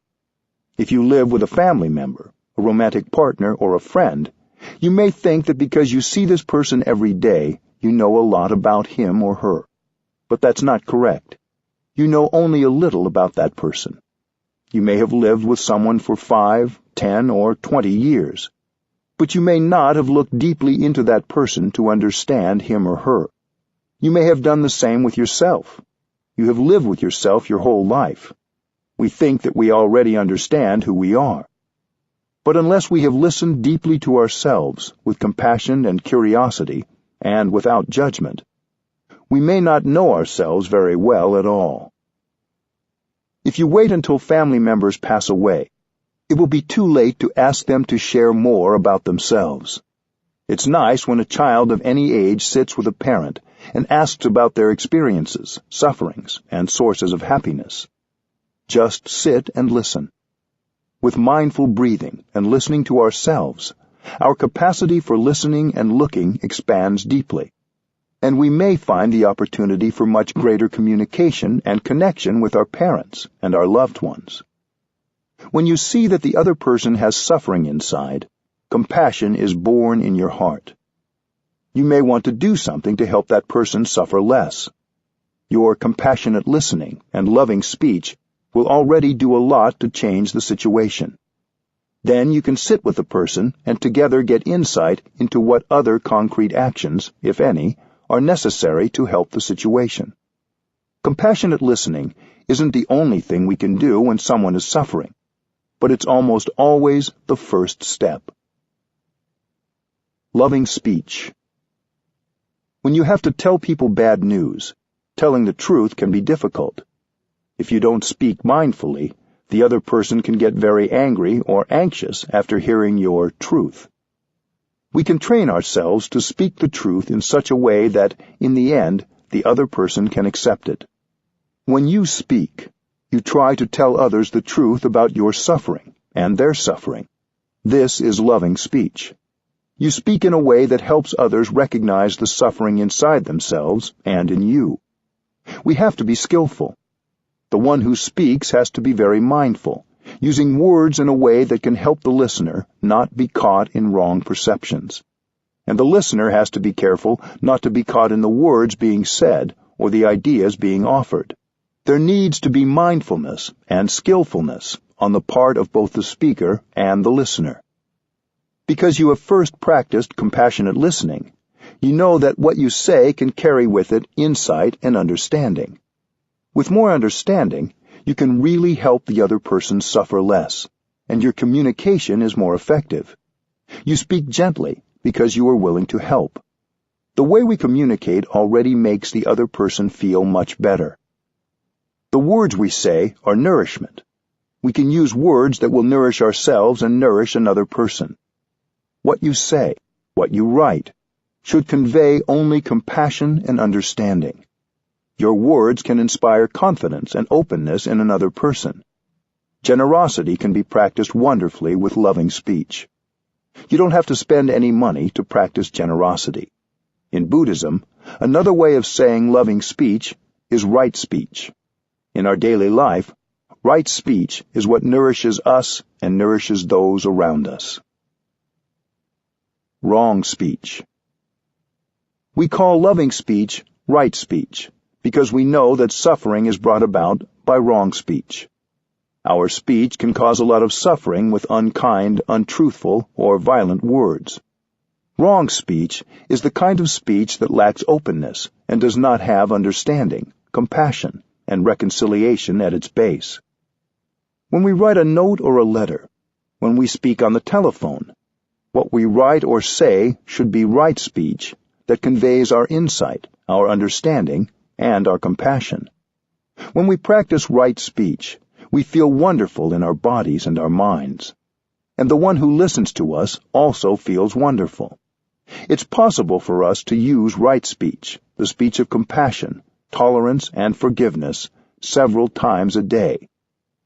If you live with a family member, a romantic partner, or a friend, you may think that because you see this person every day, you know a lot about him or her. But that's not correct. You know only a little about that person. You may have lived with someone for 5, 10, or 20 years, but you may not have looked deeply into that person to understand him or her. You may have done the same with yourself. You have lived with yourself your whole life. We think that we already understand who we are. But unless we have listened deeply to ourselves with compassion and curiosity, and without judgment, we may not know ourselves very well at all. If you wait until family members pass away, it will be too late to ask them to share more about themselves. It's nice when a child of any age sits with a parent and asks about their experiences, sufferings, and sources of happiness. Just sit and listen. With mindful breathing and listening to ourselves, our capacity for listening and looking expands deeply, and we may find the opportunity for much greater communication and connection with our parents and our loved ones. When you see that the other person has suffering inside, compassion is born in your heart. You may want to do something to help that person suffer less. Your compassionate listening and loving speech will already do a lot to change the situation. Then you can sit with the person and together get insight into what other concrete actions, if any, are necessary to help the situation. Compassionate listening isn't the only thing we can do when someone is suffering, but it's almost always the first step. Loving speech. When you have to tell people bad news, telling the truth can be difficult. If you don't speak mindfully, the other person can get very angry or anxious after hearing your truth. We can train ourselves to speak the truth in such a way that, in the end, the other person can accept it. When you speak, you try to tell others the truth about your suffering and their suffering. This is loving speech. You speak in a way that helps others recognize the suffering inside themselves and in you. We have to be skillful. The one who speaks has to be very mindful, using words in a way that can help the listener not be caught in wrong perceptions. And the listener has to be careful not to be caught in the words being said or the ideas being offered. There needs to be mindfulness and skillfulness on the part of both the speaker and the listener. Because you have first practiced compassionate listening, you know that what you say can carry with it insight and understanding. With more understanding, you can really help the other person suffer less, and your communication is more effective. You speak gently because you are willing to help. The way we communicate already makes the other person feel much better. The words we say are nourishment. We can use words that will nourish ourselves and nourish another person. What you say, what you write, should convey only compassion and understanding. Your words can inspire confidence and openness in another person. Generosity can be practiced wonderfully with loving speech. You don't have to spend any money to practice generosity. In Buddhism, another way of saying loving speech is right speech. In our daily life, right speech is what nourishes us and nourishes those around us. Wrong speech. We call loving speech right speech, because we know that suffering is brought about by wrong speech. Our speech can cause a lot of suffering with unkind, untruthful, or violent words. Wrong speech is the kind of speech that lacks openness and does not have understanding, compassion, and reconciliation at its base. When we write a note or a letter, when we speak on the telephone, what we write or say should be right speech that conveys our insight, our understanding, and our compassion. When we practice right speech, we feel wonderful in our bodies and our minds. And the one who listens to us also feels wonderful. It's possible for us to use right speech, the speech of compassion, tolerance, and forgiveness, several times a day.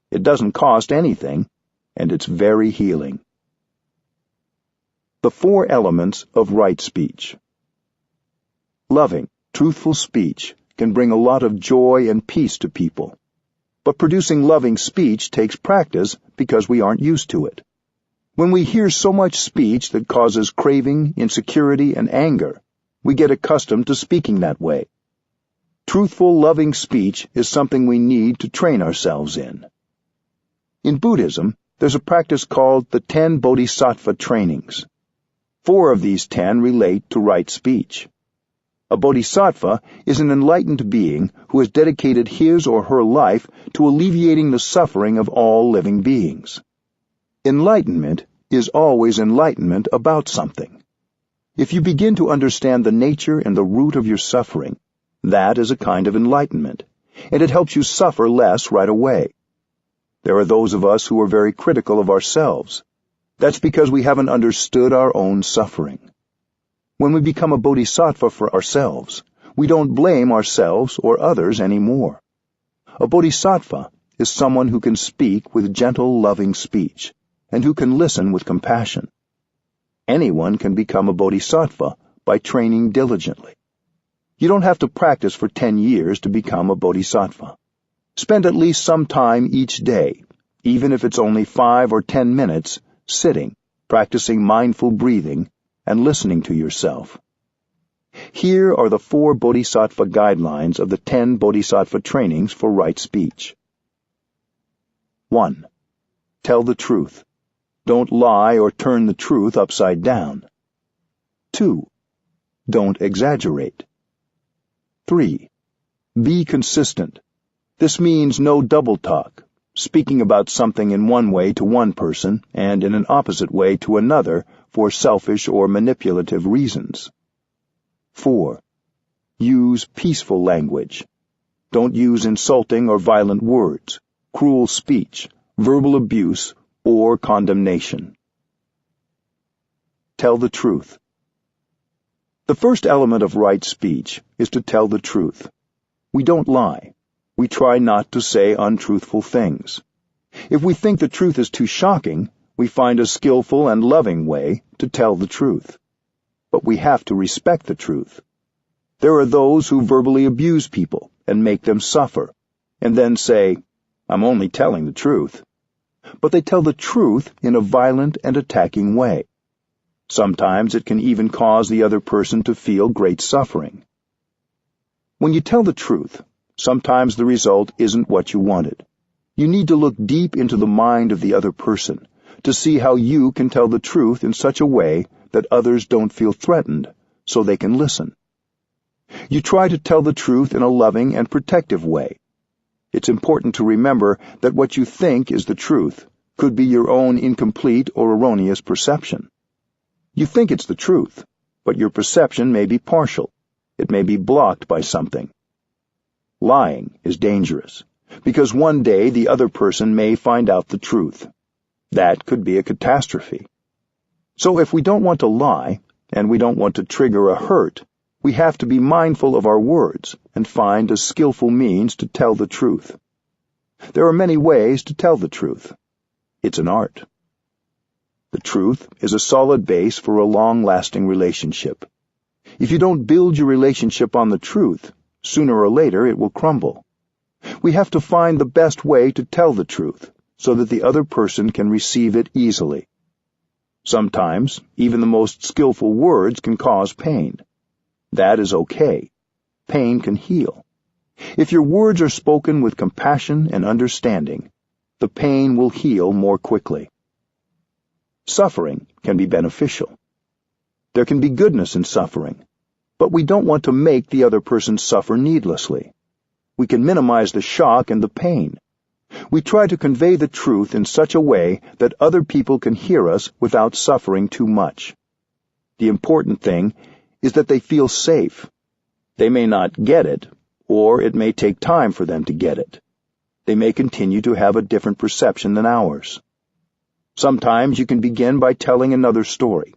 It doesn't cost anything, and it's very healing. The 4 elements of right speech. Loving, truthful speech can bring a lot of joy and peace to people. But producing loving speech takes practice because we aren't used to it. When we hear so much speech that causes craving, insecurity, and anger, we get accustomed to speaking that way. Truthful, loving speech is something we need to train ourselves in. In Buddhism, there's a practice called the 10 Bodhisattva trainings. 4 of these 10 relate to right speech. A bodhisattva is an enlightened being who has dedicated his or her life to alleviating the suffering of all living beings. Enlightenment is always enlightenment about something. If you begin to understand the nature and the root of your suffering, that is a kind of enlightenment, and it helps you suffer less right away. There are those of us who are very critical of ourselves. That's because we haven't understood our own suffering. When we become a bodhisattva for ourselves, we don't blame ourselves or others anymore. A bodhisattva is someone who can speak with gentle, loving speech, and who can listen with compassion. Anyone can become a bodhisattva by training diligently. You don't have to practice for 10 years to become a bodhisattva. Spend at least some time each day, even if it's only 5 or 10 minutes, sitting, practicing mindful breathing, and listening to yourself. Here are the 4 Bodhisattva guidelines of the 10 Bodhisattva trainings for right speech. 1. Tell the truth. Don't lie or turn the truth upside down. 2. Don't exaggerate. 3. Be consistent. This means no double talk, speaking about something in one way to one person and in an opposite way to another for selfish or manipulative reasons. 4. Use peaceful language. Don't use insulting or violent words, cruel speech, verbal abuse, or condemnation. Tell the truth. The first element of right speech is to tell the truth. We don't lie. We try not to say untruthful things. If we think the truth is too shocking, we find a skillful and loving way to tell the truth. But we have to respect the truth. There are those who verbally abuse people and make them suffer, and then say, "I'm only telling the truth." But they tell the truth in a violent and attacking way. Sometimes it can even cause the other person to feel great suffering. When you tell the truth, sometimes the result isn't what you wanted. You need to look deep into the mind of the other person to see how you can tell the truth in such a way that others don't feel threatened, so they can listen. You try to tell the truth in a loving and protective way. It's important to remember that what you think is the truth could be your own incomplete or erroneous perception. You think it's the truth, but your perception may be partial. It may be blocked by something. Lying is dangerous, because one day the other person may find out the truth. That could be a catastrophe. So if we don't want to lie, and we don't want to trigger a hurt, we have to be mindful of our words and find a skillful means to tell the truth. There are many ways to tell the truth. It's an art. The truth is a solid base for a long-lasting relationship. If you don't build your relationship on the truth, sooner or later it will crumble. We have to find the best way to tell the truth so that the other person can receive it easily. Sometimes, even the most skillful words can cause pain. That is okay. Pain can heal. If your words are spoken with compassion and understanding, the pain will heal more quickly. Suffering can be beneficial. There can be goodness in suffering, but we don't want to make the other person suffer needlessly. We can minimize the shock and the pain. We try to convey the truth in such a way that other people can hear us without suffering too much. The important thing is that they feel safe. They may not get it, or it may take time for them to get it. They may continue to have a different perception than ours. Sometimes you can begin by telling another story,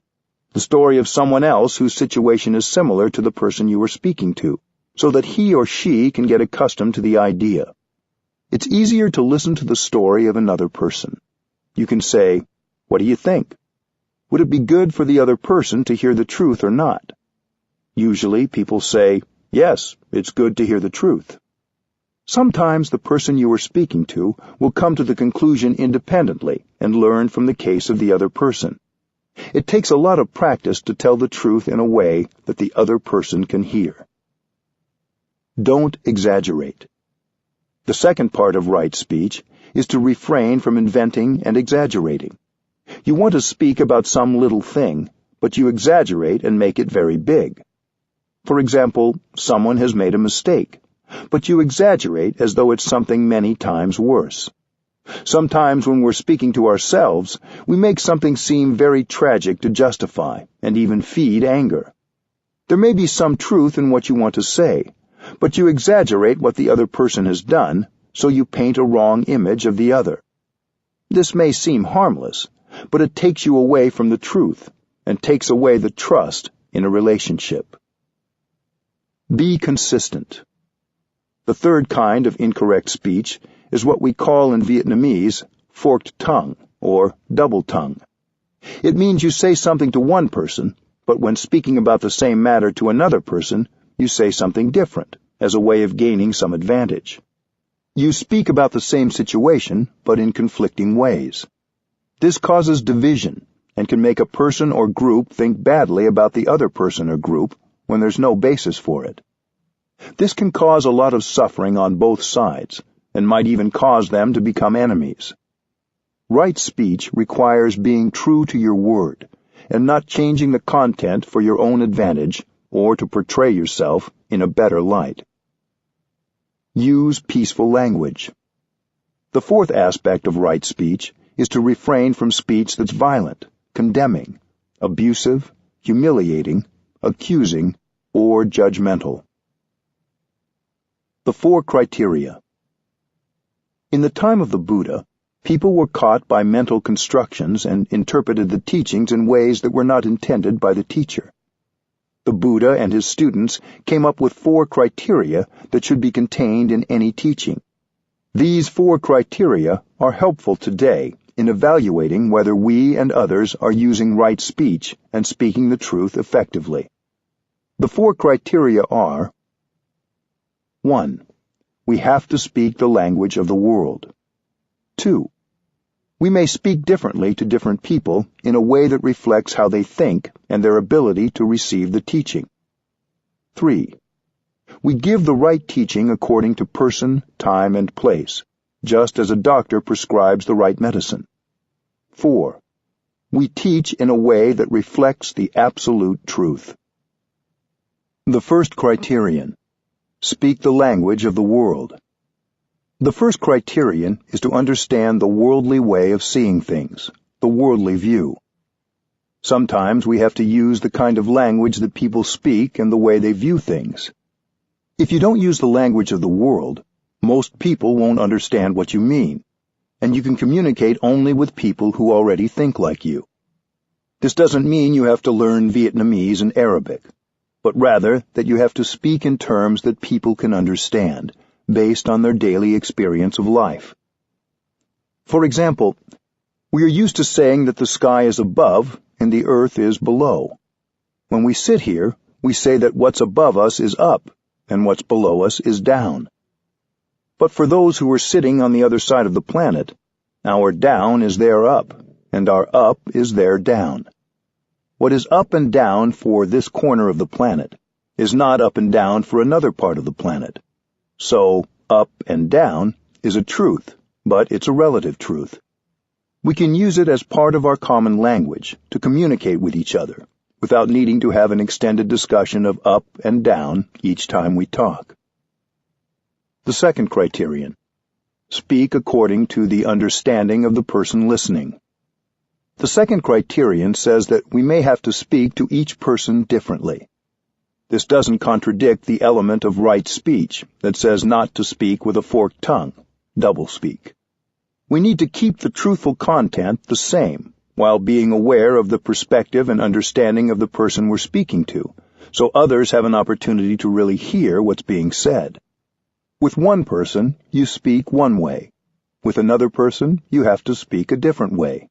the story of someone else whose situation is similar to the person you are speaking to, so that he or she can get accustomed to the idea. It's easier to listen to the story of another person. You can say, "What do you think? Would it be good for the other person to hear the truth or not?" Usually people say, "Yes, it's good to hear the truth." Sometimes the person you are speaking to will come to the conclusion independently and learn from the case of the other person. It takes a lot of practice to tell the truth in a way that the other person can hear. Don't exaggerate. The second part of right speech is to refrain from inventing and exaggerating. You want to speak about some little thing, but you exaggerate and make it very big. For example, someone has made a mistake, but you exaggerate as though it's something many times worse. Sometimes when we're speaking to ourselves, we make something seem very tragic to justify and even feed anger. There may be some truth in what you want to say, but you exaggerate what the other person has done, so you paint a wrong image of the other. This may seem harmless, but it takes you away from the truth and takes away the trust in a relationship. Be consistent. The third kind of incorrect speech is what we call in Vietnamese forked tongue or double tongue. It means you say something to one person, but when speaking about the same matter to another person, you say something different as a way of gaining some advantage. You speak about the same situation, but in conflicting ways. This causes division and can make a person or group think badly about the other person or group when there's no basis for it. This can cause a lot of suffering on both sides and might even cause them to become enemies. Right speech requires being true to your word and not changing the content for your own advantage or to portray yourself in a better light. Use peaceful language. The fourth aspect of right speech is to refrain from speech that's violent, condemning, abusive, humiliating, accusing, or judgmental. The 4 criteria. In the time of the Buddha, people were caught by mental constructions and interpreted the teachings in ways that were not intended by the teacher. The Buddha and his students came up with 4 criteria that should be contained in any teaching. These 4 criteria are helpful today in evaluating whether we and others are using right speech and speaking the truth effectively. The 4 criteria are: 1. We have to speak the language of the world. 2. We may speak differently to different people in a way that reflects how they think and their ability to receive the teaching. 3. We give the right teaching according to person, time, and place, just as a doctor prescribes the right medicine. 4. We teach in a way that reflects the absolute truth. The first criterion: speak the language of the world. The first criterion is to understand the worldly way of seeing things, the worldly view. Sometimes we have to use the kind of language that people speak and the way they view things. If you don't use the language of the world, most people won't understand what you mean, and you can communicate only with people who already think like you. This doesn't mean you have to learn Vietnamese and Arabic, but rather that you have to speak in terms that people can understand, based on their daily experience of life. For example, we are used to saying that the sky is above and the earth is below. When we sit here, we say that what's above us is up and what's below us is down. But for those who are sitting on the other side of the planet, our down is their up, and our up is their down. What is up and down for this corner of the planet is not up and down for another part of the planet. So, up and down is a truth, but it's a relative truth. We can use it as part of our common language to communicate with each other, without needing to have an extended discussion of up and down each time we talk. The second criterion: speak according to the understanding of the person listening. The second criterion says that we may have to speak to each person differently. This doesn't contradict the element of right speech that says not to speak with a forked tongue, doublespeak. We need to keep the truthful content the same, while being aware of the perspective and understanding of the person we're speaking to, so others have an opportunity to really hear what's being said. With one person, you speak one way. With another person, you have to speak a different way.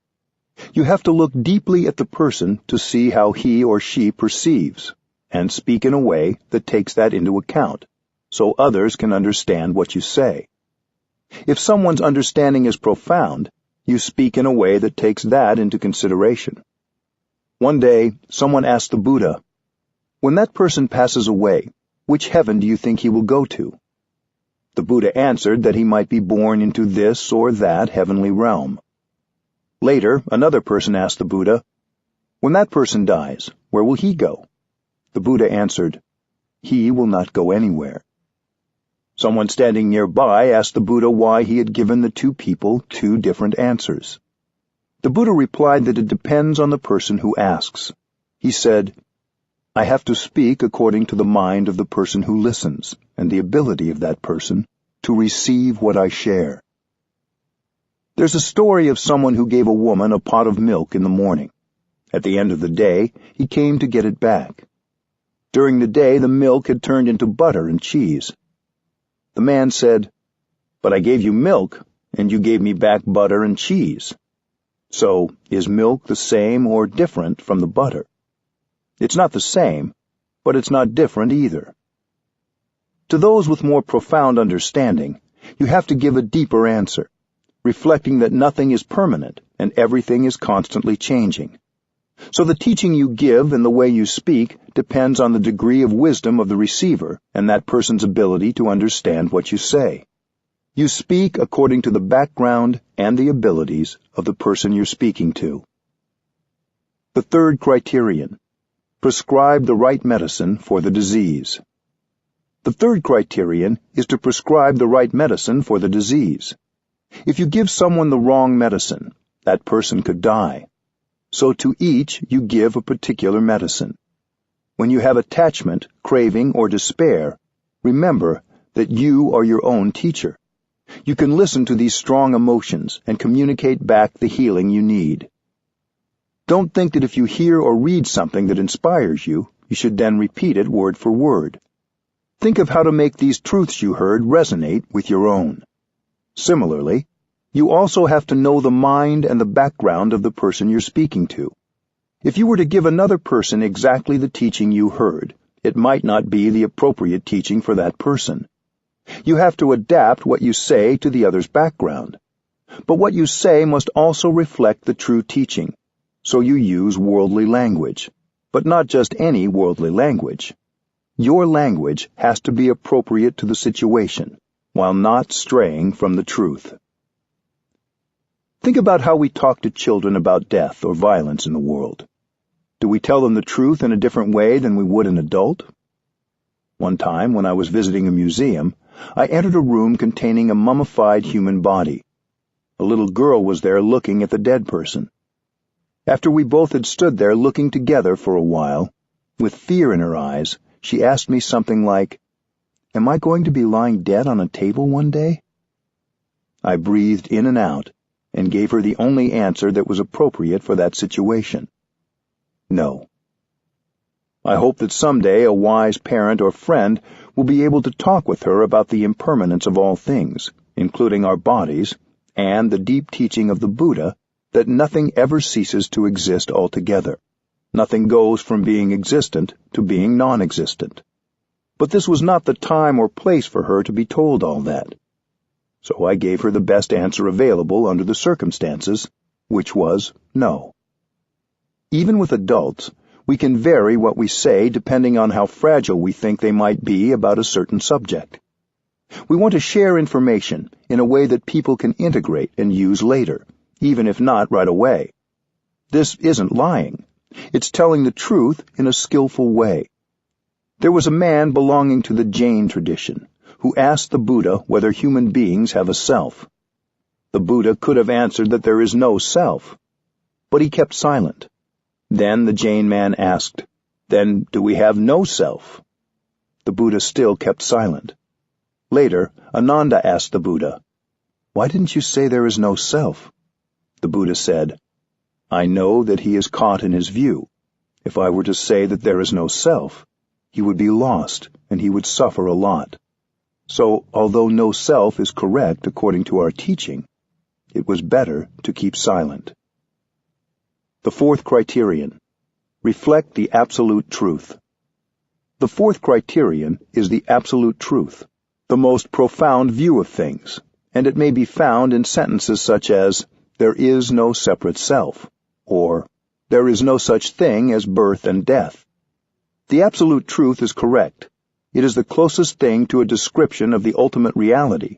You have to look deeply at the person to see how he or she perceives, and speak in a way that takes that into account, so others can understand what you say. If someone's understanding is profound, you speak in a way that takes that into consideration. One day, someone asked the Buddha, "When that person passes away, which heaven do you think he will go to? The Buddha answered that he might be born into this or that heavenly realm. Later, another person asked the Buddha, "When that person dies, where will he go?" The Buddha answered, "He will not go anywhere." Someone standing nearby asked the Buddha why he had given the two people two different answers. The Buddha replied that it depends on the person who asks. He said, "I have to speak according to the mind of the person who listens, and the ability of that person to receive what I share." There's a story of someone who gave a woman a pot of milk in the morning. At the end of the day, he came to get it back. During the day, the milk had turned into butter and cheese. The man said, "But I gave you milk, and you gave me back butter and cheese. So, is milk the same or different from the butter?" It's not the same, but it's not different either. To those with more profound understanding, you have to give a deeper answer, reflecting that nothing is permanent and everything is constantly changing. So the teaching you give and the way you speak depends on the degree of wisdom of the receiver and that person's ability to understand what you say. You speak according to the background and the abilities of the person you're speaking to. The third criterion: prescribe the right medicine for the disease. The third criterion is to prescribe the right medicine for the disease. If you give someone the wrong medicine, that person could die. So to each you give a particular medicine. When you have attachment, craving, or despair, remember that you are your own teacher. You can listen to these strong emotions and communicate back the healing you need. Don't think that if you hear or read something that inspires you, you should then repeat it word for word. Think of how to make these truths you heard resonate with your own. Similarly, you also have to know the mind and the background of the person you're speaking to. If you were to give another person exactly the teaching you heard, it might not be the appropriate teaching for that person. You have to adapt what you say to the other's background. But what you say must also reflect the true teaching, so you use worldly language, but not just any worldly language. Your language has to be appropriate to the situation, while not straying from the truth. Think about how we talk to children about death or violence in the world. Do we tell them the truth in a different way than we would an adult? One time, when I was visiting a museum, I entered a room containing a mummified human body. A little girl was there looking at the dead person. After we both had stood there looking together for a while, with fear in her eyes, she asked me something like, "Am I going to be lying dead on a table one day?" I breathed in and out, and gave her the only answer that was appropriate for that situation. No. I hope that someday a wise parent or friend will be able to talk with her about the impermanence of all things, including our bodies, and the deep teaching of the Buddha that nothing ever ceases to exist altogether. Nothing goes from being existent to being non-existent. But this was not the time or place for her to be told all that. So I gave her the best answer available under the circumstances, which was no. Even with adults, we can vary what we say depending on how fragile we think they might be about a certain subject. We want to share information in a way that people can integrate and use later, even if not right away. This isn't lying. It's telling the truth in a skillful way. There was a man belonging to the Jain tradition who asked the Buddha whether human beings have a self. The Buddha could have answered that there is no self, but he kept silent. Then the Jain man asked, "Then do we have no self?" The Buddha still kept silent. Later, Ananda asked the Buddha, "Why didn't you say there is no self?" The Buddha said, "I know that he is caught in his view. If I were to say that there is no self, he would be lost and he would suffer a lot. So, although no self is correct according to our teaching, it was better to keep silent." The fourth criterion: reflect the absolute truth. The fourth criterion is the absolute truth, the most profound view of things, and it may be found in sentences such as, "There is no separate self," or "There is no such thing as birth and death." The absolute truth is correct, It is the closest thing to a description of the ultimate reality,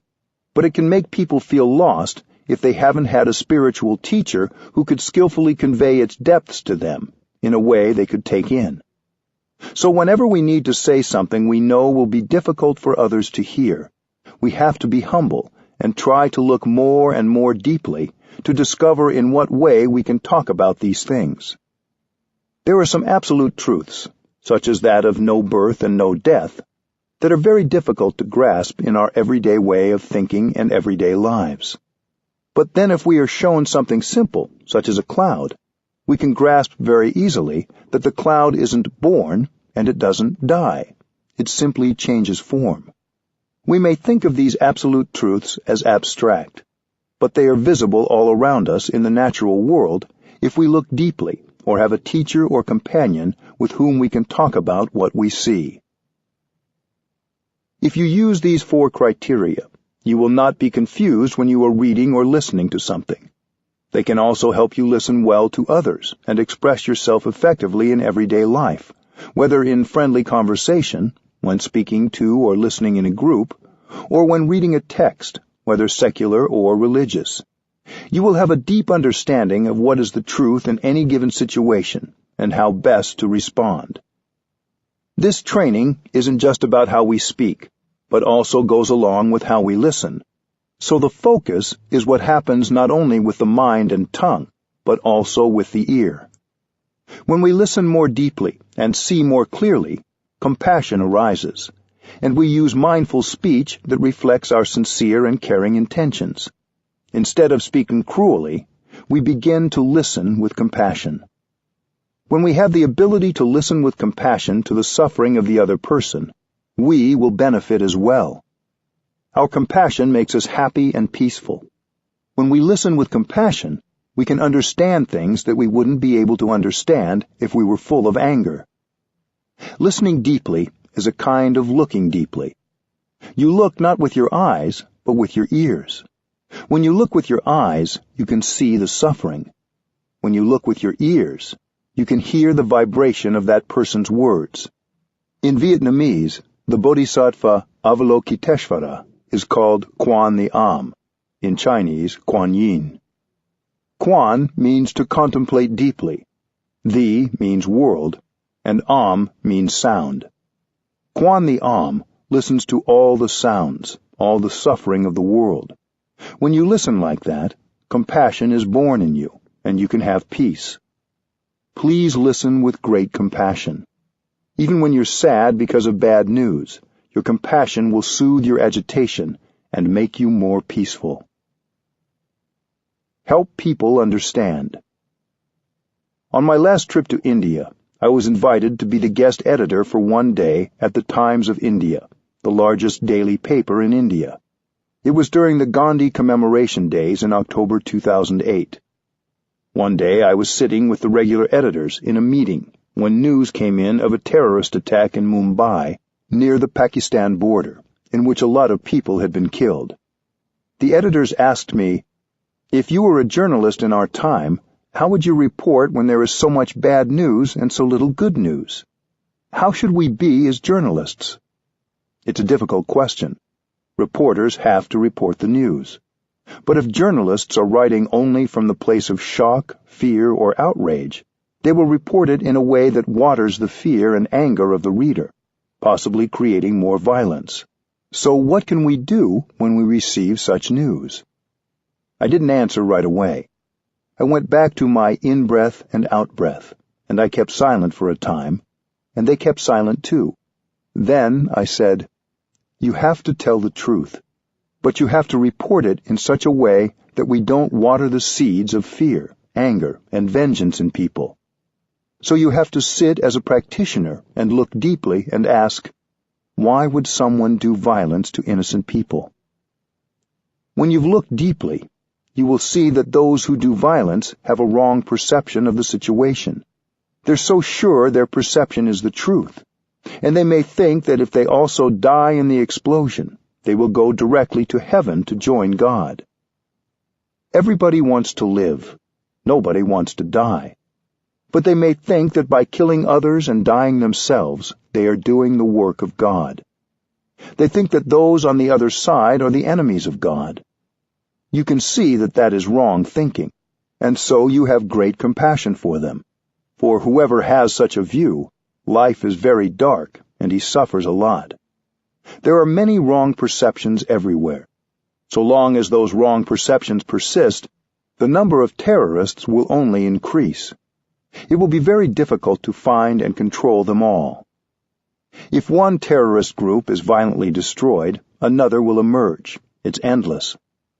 but it can make people feel lost if they haven't had a spiritual teacher who could skillfully convey its depths to them in a way they could take in. So whenever we need to say something we know will be difficult for others to hear, we have to be humble and try to look more and more deeply to discover in what way we can talk about these things. There are some absolute truths, such as that of no birth and no death, that are very difficult to grasp in our everyday way of thinking and everyday lives. But then if we are shown something simple, such as a cloud, we can grasp very easily that the cloud isn't born and it doesn't die. It simply changes form. We may think of these absolute truths as abstract, but they are visible all around us in the natural world if we look deeply or have a teacher or companion with whom we can talk about what we see. If you use these 4 criteria, you will not be confused when you are reading or listening to something. They can also help you listen well to others and express yourself effectively in everyday life, whether in friendly conversation, when speaking to or listening in a group, or when reading a text, whether secular or religious. You will have a deep understanding of what is the truth in any given situation and how best to respond. This training isn't just about how we speak, but also goes along with how we listen. So the focus is what happens not only with the mind and tongue, but also with the ear. When we listen more deeply and see more clearly, compassion arises, and we use mindful speech that reflects our sincere and caring intentions. Instead of speaking cruelly, we begin to listen with compassion. When we have the ability to listen with compassion to the suffering of the other person, we will benefit as well. Our compassion makes us happy and peaceful. When we listen with compassion, we can understand things that we wouldn't be able to understand if we were full of anger. Listening deeply is a kind of looking deeply. You look not with your eyes, but with your ears. When you look with your eyes, you can see the suffering. When you look with your ears, you can hear the vibration of that person's words. In Vietnamese, the Bodhisattva Avalokiteshvara is called Quan the Am, in Chinese, Kuan Yin. Quan means to contemplate deeply, the means world, and Am means sound. Quan the Am listens to all the sounds, all the suffering of the world. When you listen like that, compassion is born in you, and you can have peace. Please listen with great compassion. Even when you're sad because of bad news, your compassion will soothe your agitation and make you more peaceful. Help people understand. On my last trip to India, I was invited to be the guest editor for one day at the Times of India, the largest daily paper in India. It was during the Gandhi commemoration days in October 2008. One day I was sitting with the regular editors in a meeting when news came in of a terrorist attack in Mumbai near the Pakistan border, in which a lot of people had been killed. The editors asked me, "If you were a journalist in our time, how would you report when there is so much bad news and so little good news? How should we be as journalists?" It's a difficult question. Reporters have to report the news. But if journalists are writing only from the place of shock, fear, or outrage, they will report it in a way that waters the fear and anger of the reader, possibly creating more violence. So what can we do when we receive such news? I didn't answer right away. I went back to my in-breath and out-breath, and I kept silent for a time, and they kept silent too. Then I said, "You have to tell the truth, but you have to report it in such a way that we don't water the seeds of fear, anger, and vengeance in people. So you have to sit as a practitioner and look deeply and ask, why would someone do violence to innocent people? When you've looked deeply, you will see that those who do violence have a wrong perception of the situation. They're so sure their perception is the truth, and they may think that if they also die in the explosion, they will go directly to heaven to join God. Everybody wants to live. Nobody wants to die. but they may think that by killing others and dying themselves, they are doing the work of God. They think that those on the other side are the enemies of God. You can see that that is wrong thinking, and so you have great compassion for them. For whoever has such a view, life is very dark, and he suffers a lot. There are many wrong perceptions everywhere. So long as those wrong perceptions persist, the number of terrorists will only increase. It will be very difficult to find and control them all. If one terrorist group is violently destroyed, another will emerge. It's endless.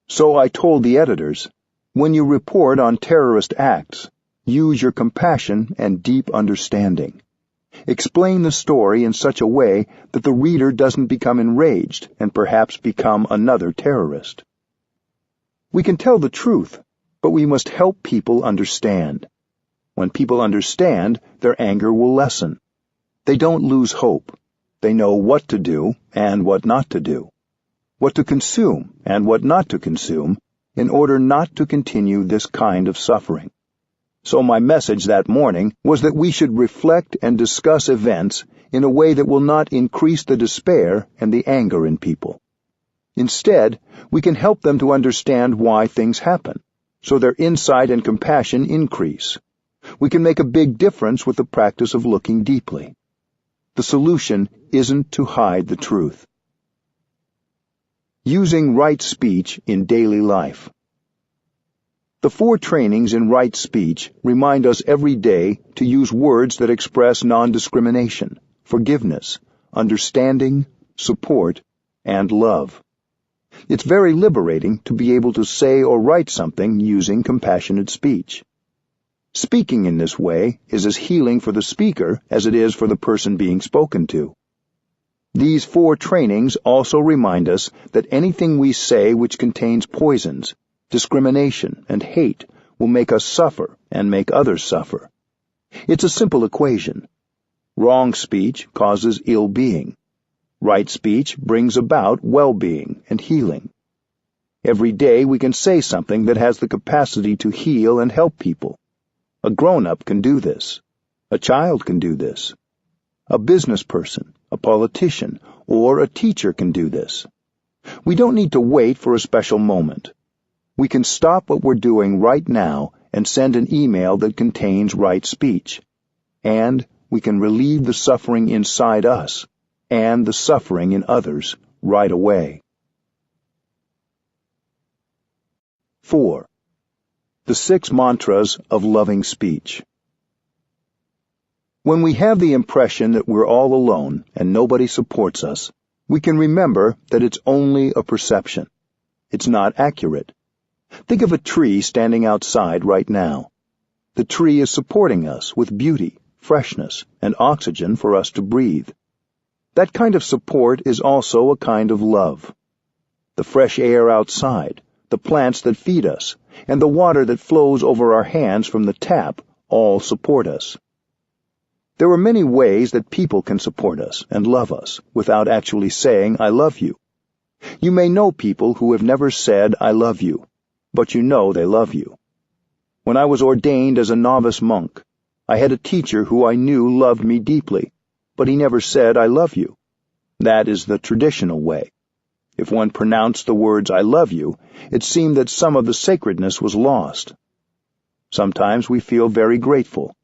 So I told the editors, when you report on terrorist acts, use your compassion and deep understanding. Explain the story in such a way that the reader doesn't become enraged and perhaps become another terrorist. We can tell the truth, but we must help people understand. When people understand, their anger will lessen. They don't lose hope. They know what to do and what not to do, what to consume and what not to consume, in order not to continue this kind of suffering. So my message that morning was that we should reflect and discuss events in a way that will not increase the despair and the anger in people. Instead, we can help them to understand why things happen, so their insight and compassion increase. We can make a big difference with the practice of looking deeply. The solution isn't to hide the truth. Using right speech in daily life. The 4 trainings in right speech remind us every day to use words that express non-discrimination, forgiveness, understanding, support, and love. It's very liberating to be able to say or write something using compassionate speech. Speaking in this way is as healing for the speaker as it is for the person being spoken to. These 4 trainings also remind us that anything we say which contains poisons, discrimination, and hate will make us suffer and make others suffer. It's a simple equation. Wrong speech causes ill-being. Right speech brings about well-being and healing. Every day we can say something that has the capacity to heal and help people. A grown-up can do this. A child can do this. A business person, a politician, or a teacher can do this. We don't need to wait for a special moment. We can stop what we're doing right now and send an email that contains right speech. And we can relieve the suffering inside us and the suffering in others right away. 4. The 6 mantras of loving speech. When we have the impression that we're all alone and nobody supports us, we can remember that it's only a perception. It's not accurate. Think of a tree standing outside right now. The tree is supporting us with beauty, freshness, and oxygen for us to breathe. That kind of support is also a kind of love. The fresh air outside, the plants that feed us, and the water that flows over our hands from the tap all support us. There are many ways that people can support us and love us without actually saying, "I love you." You may know people who have never said, "I love you," but you know they love you. When I was ordained as a novice monk, I had a teacher who I knew loved me deeply, but he never said, "I love you." That is the traditional way. If one pronounced the words, "I love you," it seemed that some of the sacredness was lost. Sometimes we feel very grateful,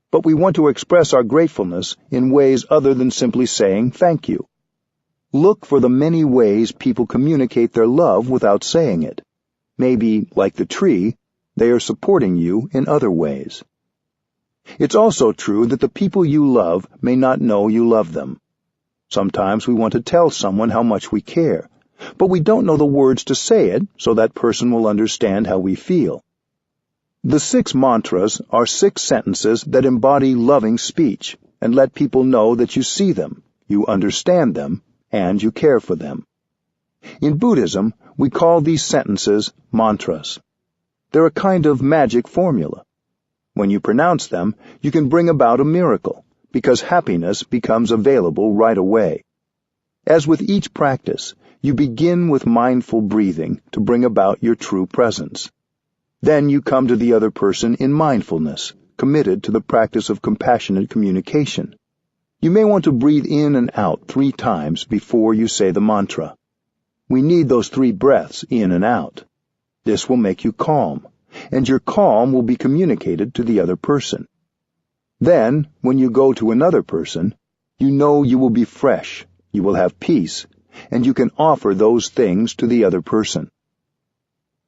but we want to express our gratefulness in ways other than simply saying thank you. Look for the many ways people communicate their love without saying it. Maybe, like the tree, they are supporting you in other ways. It's also true that the people you love may not know you love them. Sometimes we want to tell someone how much we care, but we don't know the words to say it so that person will understand how we feel. The 6 mantras are 6 sentences that embody loving speech and let people know that you see them, you understand them, and you care for them. In Buddhism, we call these sentences mantras. They're a kind of magic formula. When you pronounce them, you can bring about a miracle, because happiness becomes available right away. As with each practice, you begin with mindful breathing to bring about your true presence. Then you come to the other person in mindfulness, committed to the practice of compassionate communication. You may want to breathe in and out 3 times before you say the mantra. We need those 3 breaths in and out. This will make you calm, and your calm will be communicated to the other person. Then, when you go to another person, you know you will be fresh, you will have peace, and you can offer those things to the other person.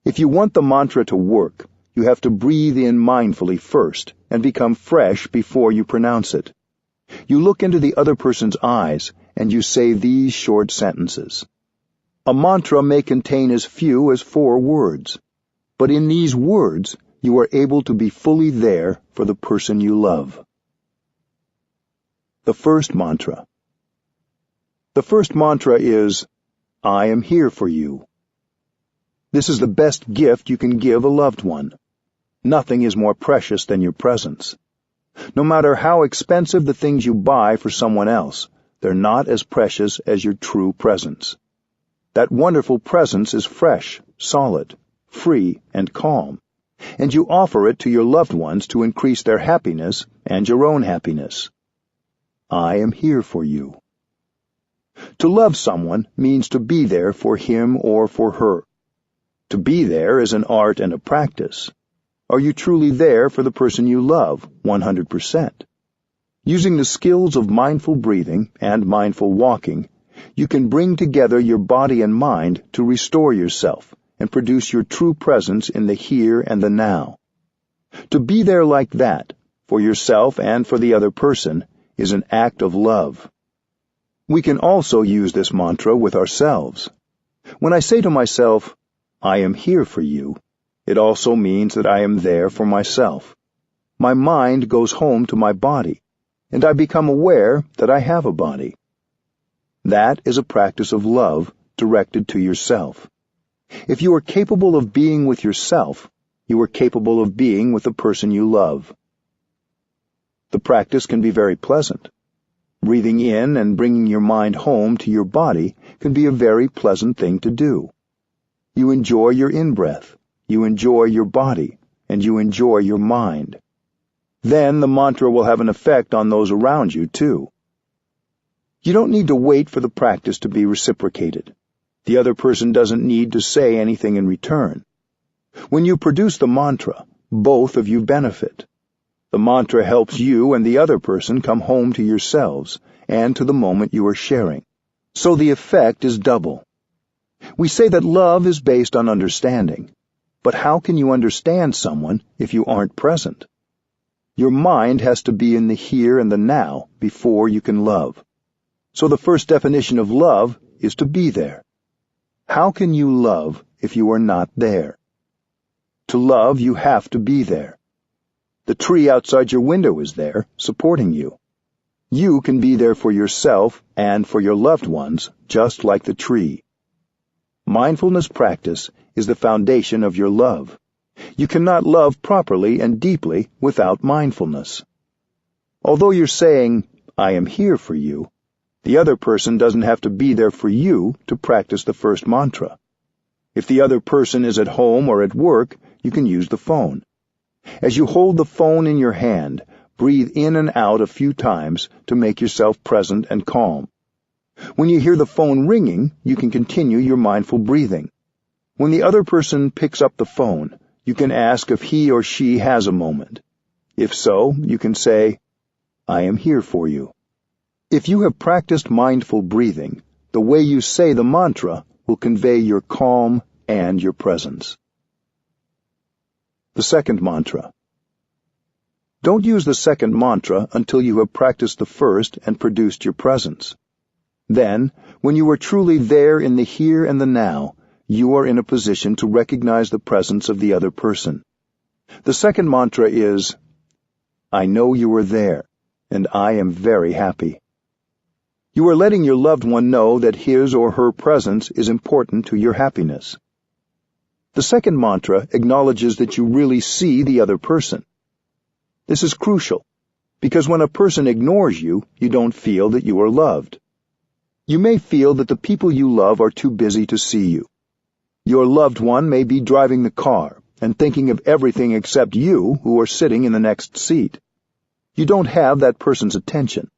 If you want the mantra to work, you have to breathe in mindfully first and become fresh before you pronounce it. You look into the other person's eyes and you say these short sentences. A mantra may contain as few as 4 words, but in these words you are able to be fully there for the person you love. The first mantra. The first mantra is, I am here for you. This is the best gift you can give a loved one. Nothing is more precious than your presence. No matter how expensive the things you buy for someone else, they're not as precious as your true presence. That wonderful presence is fresh, solid, free, and calm, and you offer it to your loved ones to increase their happiness and your own happiness. I am here for you. To love someone means to be there for him or for her. To be there is an art and a practice. Are you truly there for the person you love, 100%? Using the skills of mindful breathing and mindful walking, you can bring together your body and mind to restore yourself and produce your true presence in the here and the now. To be there like that, for yourself and for the other person, is an act of love. We can also use this mantra with ourselves. When I say to myself, I am here for you, it also means that I am there for myself. My mind goes home to my body, and I become aware that I have a body. That is a practice of love directed to yourself. If you are capable of being with yourself, you are capable of being with the person you love. The practice can be very pleasant. Breathing in and bringing your mind home to your body can be a very pleasant thing to do. You enjoy your in-breath, you enjoy your body, and you enjoy your mind. Then the mantra will have an effect on those around you, too. You don't need to wait for the practice to be reciprocated. The other person doesn't need to say anything in return. When you produce the mantra, both of you benefit. The mantra helps you and the other person come home to yourselves and to the moment you are sharing. So the effect is double. We say that love is based on understanding. But how can you understand someone if you aren't present? Your mind has to be in the here and the now before you can love. So the first definition of love is to be there. How can you love if you are not there? To love, you have to be there. The tree outside your window is there, supporting you. You can be there for yourself and for your loved ones, just like the tree. Mindfulness practice is the foundation of your love. You cannot love properly and deeply without mindfulness. Although you're saying, I am here for you, the other person doesn't have to be there for you to practice the first mantra. If the other person is at home or at work, you can use the phone. As you hold the phone in your hand, breathe in and out a few times to make yourself present and calm. When you hear the phone ringing, you can continue your mindful breathing. When the other person picks up the phone, you can ask if he or she has a moment. If so, you can say, I am here for you. If you have practiced mindful breathing, the way you say the mantra will convey your calm and your presence. The second mantra. Don't use the second mantra until you have practiced the first and produced your presence. Then, when you are truly there in the here and the now, you are in a position to recognize the presence of the other person. The second mantra is, I know you are there, and I am very happy. You are letting your loved one know that his or her presence is important to your happiness. The second mantra acknowledges that you really see the other person. This is crucial, because when a person ignores you, you don't feel that you are loved. You may feel that the people you love are too busy to see you. Your loved one may be driving the car, and thinking of everything except you who are sitting in the next seat. You don't have that person's attention.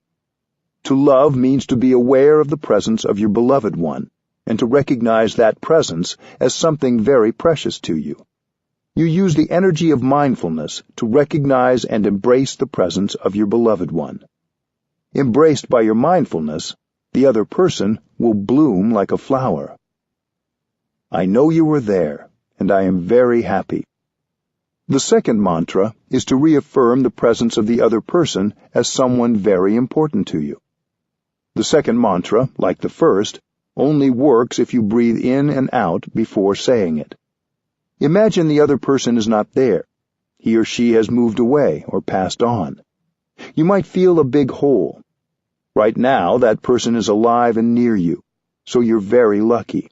To love means to be aware of the presence of your beloved one, and to recognize that presence as something very precious to you. You use the energy of mindfulness to recognize and embrace the presence of your beloved one. Embraced by your mindfulness, the other person will bloom like a flower. I know you were there, and I am very happy. The second mantra is to reaffirm the presence of the other person as someone very important to you. The second mantra, like the first, only works if you breathe in and out before saying it. Imagine the other person is not there. He or she has moved away or passed on. You might feel a big hole. Right now, that person is alive and near you, so you're very lucky.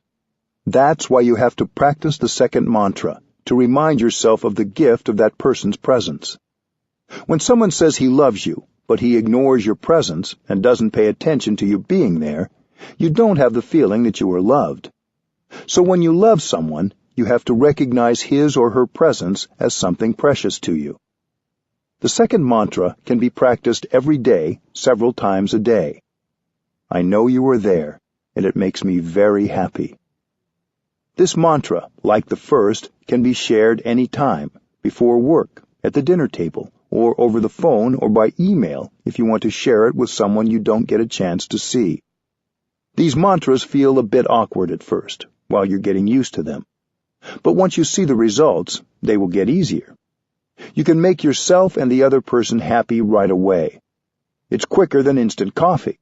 That's why you have to practice the second mantra, to remind yourself of the gift of that person's presence. When someone says he loves you, but he ignores your presence and doesn't pay attention to you being there, you don't have the feeling that you are loved. So when you love someone, you have to recognize his or her presence as something precious to you. The second mantra can be practiced every day, several times a day. I know you are there, and it makes me very happy. This mantra, like the first, can be shared any time, before work, at the dinner table, or over the phone or by email if you want to share it with someone you don't get a chance to see. These mantras feel a bit awkward at first, while you're getting used to them. But once you see the results, they will get easier. You can make yourself and the other person happy right away. It's quicker than instant coffee.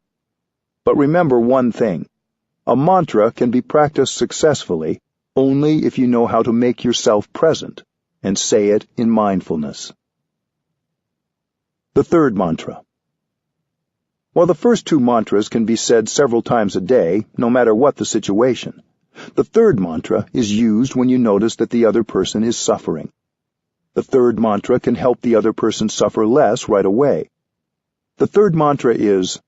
But remember one thing. A mantra can be practiced successfully only if you know how to make yourself present and say it in mindfulness. The third mantra. While the first two mantras can be said several times a day, no matter what the situation, the third mantra is used when you notice that the other person is suffering. The third mantra can help the other person suffer less right away. The third mantra is,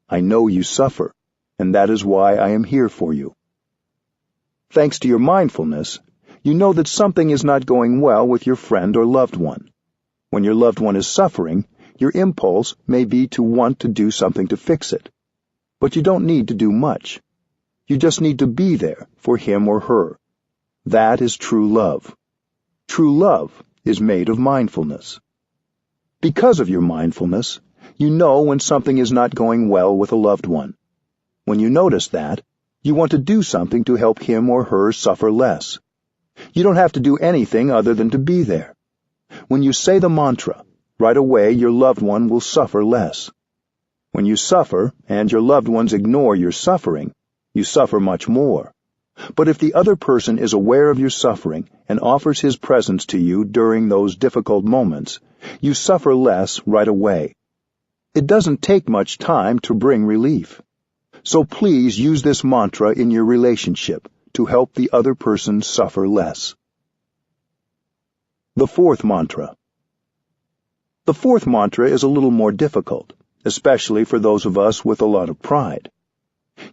I know you suffer, and that is why I am here for you. Thanks to your mindfulness, you know that something is not going well with your friend or loved one. When your loved one is suffering, your impulse may be to want to do something to fix it. But you don't need to do much. You just need to be there for him or her. That is true love. True love is made of mindfulness. Because of your mindfulness, you know when something is not going well with a loved one. When you notice that, you want to do something to help him or her suffer less. You don't have to do anything other than to be there. When you say the mantra, right away your loved one will suffer less. When you suffer and your loved ones ignore your suffering, you suffer much more. But if the other person is aware of your suffering and offers his presence to you during those difficult moments, you suffer less right away. It doesn't take much time to bring relief. So please use this mantra in your relationship to help the other person suffer less. The fourth mantra. The fourth mantra is a little more difficult, especially for those of us with a lot of pride.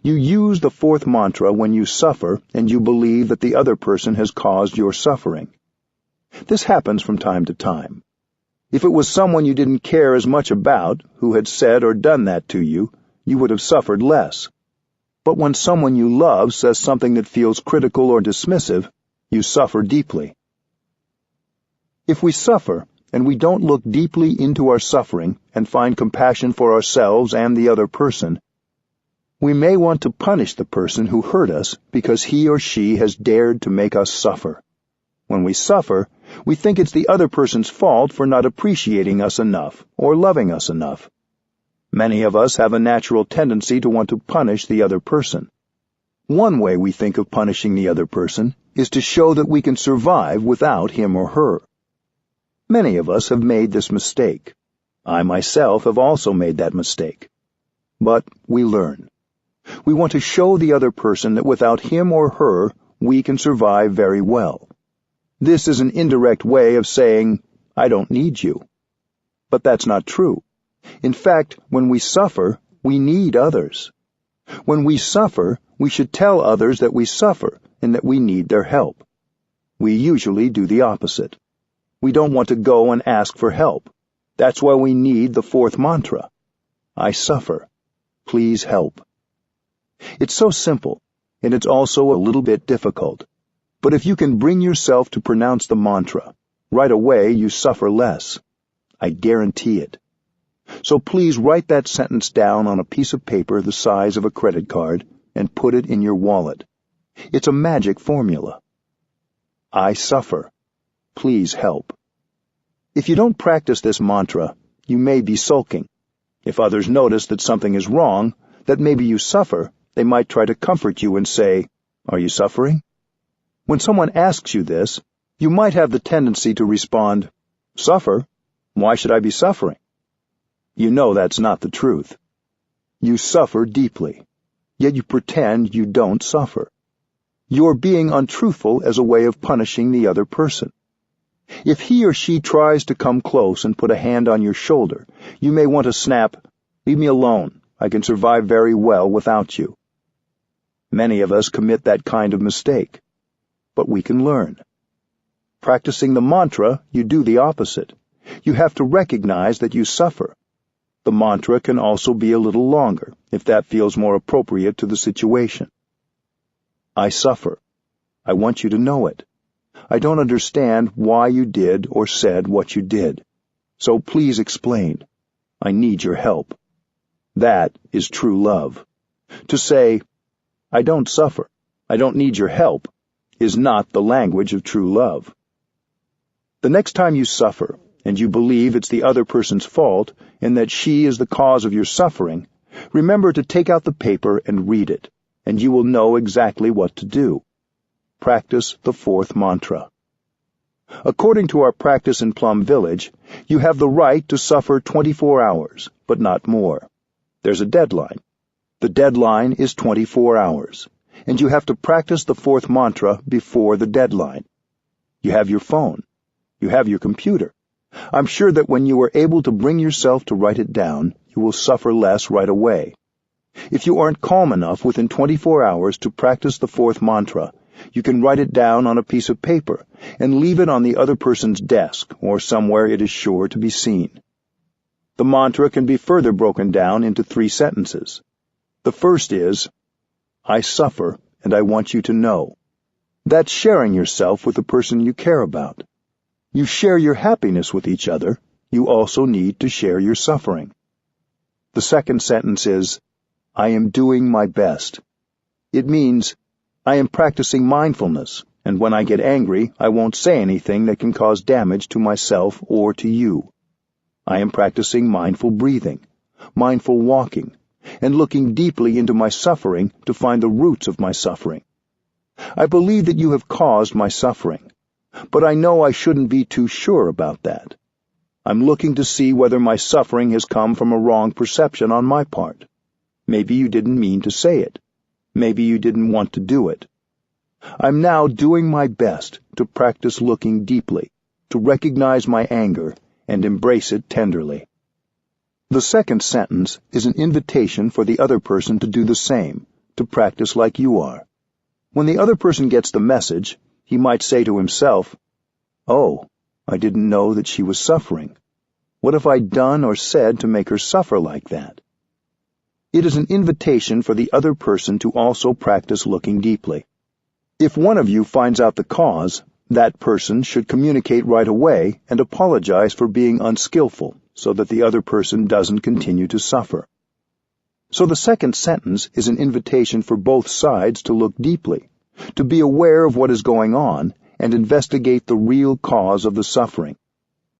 You use the fourth mantra when you suffer and you believe that the other person has caused your suffering. This happens from time to time. If it was someone you didn't care as much about who had said or done that to you, you would have suffered less. But when someone you love says something that feels critical or dismissive, you suffer deeply. If we suffer and we don't look deeply into our suffering and find compassion for ourselves and the other person, we may want to punish the person who hurt us because he or she has dared to make us suffer. When we suffer, we think it's the other person's fault for not appreciating us enough or loving us enough. Many of us have a natural tendency to want to punish the other person. One way we think of punishing the other person is to show that we can survive without him or her. Many of us have made this mistake. I myself have also made that mistake. But we learn. We want to show the other person that without him or her, we can survive very well. This is an indirect way of saying, I don't need you. But that's not true. In fact, when we suffer, we need others. When we suffer, we should tell others that we suffer and that we need their help. We usually do the opposite. We don't want to go and ask for help. That's why we need the fourth mantra. I suffer. Please help. It's so simple, and it's also a little bit difficult. But if you can bring yourself to pronounce the mantra, right away you suffer less. I guarantee it. So please write that sentence down on a piece of paper the size of a credit card and put it in your wallet. It's a magic formula. I suffer. Please help. If you don't practice this mantra, you may be sulking. If others notice that something is wrong, that maybe you suffer, they might try to comfort you and say, "Are you suffering?" When someone asks you this, you might have the tendency to respond, "Suffer? Why should I be suffering?" You know that's not the truth. You suffer deeply, yet you pretend you don't suffer. You're being untruthful as a way of punishing the other person. If he or she tries to come close and put a hand on your shoulder, you may want to snap, "Leave me alone. I can survive very well without you." Many of us commit that kind of mistake, but we can learn. Practicing the mantra, you do the opposite. You have to recognize that you suffer. The mantra can also be a little longer, if that feels more appropriate to the situation. I suffer. I want you to know it. I don't understand why you did or said what you did. So please explain. I need your help. That is true love. To say, I don't suffer, I don't need your help, is not the language of true love. The next time you suffer, and you believe it's the other person's fault and that she is the cause of your suffering, remember to take out the paper and read it, and you will know exactly what to do. Practice the fourth mantra. According to our practice in Plum Village, you have the right to suffer 24 hours, but not more. There's a deadline. The deadline is 24 hours, and you have to practice the fourth mantra before the deadline. You have your phone. You have your computer. I'm sure that when you are able to bring yourself to write it down, you will suffer less right away. If you aren't calm enough within 24 hours to practice the fourth mantra, you can write it down on a piece of paper and leave it on the other person's desk or somewhere it is sure to be seen. The mantra can be further broken down into 3 sentences. The first is, I suffer and I want you to know. That's sharing yourself with the person you care about. You share your happiness with each other. You also need to share your suffering. The second sentence is, I am doing my best. It means, I am practicing mindfulness, and when I get angry, I won't say anything that can cause damage to myself or to you. I am practicing mindful breathing, mindful walking, and looking deeply into my suffering to find the roots of my suffering. I believe that you have caused my suffering, but I know I shouldn't be too sure about that. I'm looking to see whether my suffering has come from a wrong perception on my part. Maybe you didn't mean to say it. Maybe you didn't want to do it. I'm now doing my best to practice looking deeply, to recognize my anger and embrace it tenderly. The second sentence is an invitation for the other person to do the same, to practice like you are. When the other person gets the message, he might say to himself, "Oh, I didn't know that she was suffering. What have I done or said to make her suffer like that?" It is an invitation for the other person to also practice looking deeply. If one of you finds out the cause, that person should communicate right away and apologize for being unskillful so that the other person doesn't continue to suffer. So the second sentence is an invitation for both sides to look deeply, to be aware of what is going on and investigate the real cause of the suffering.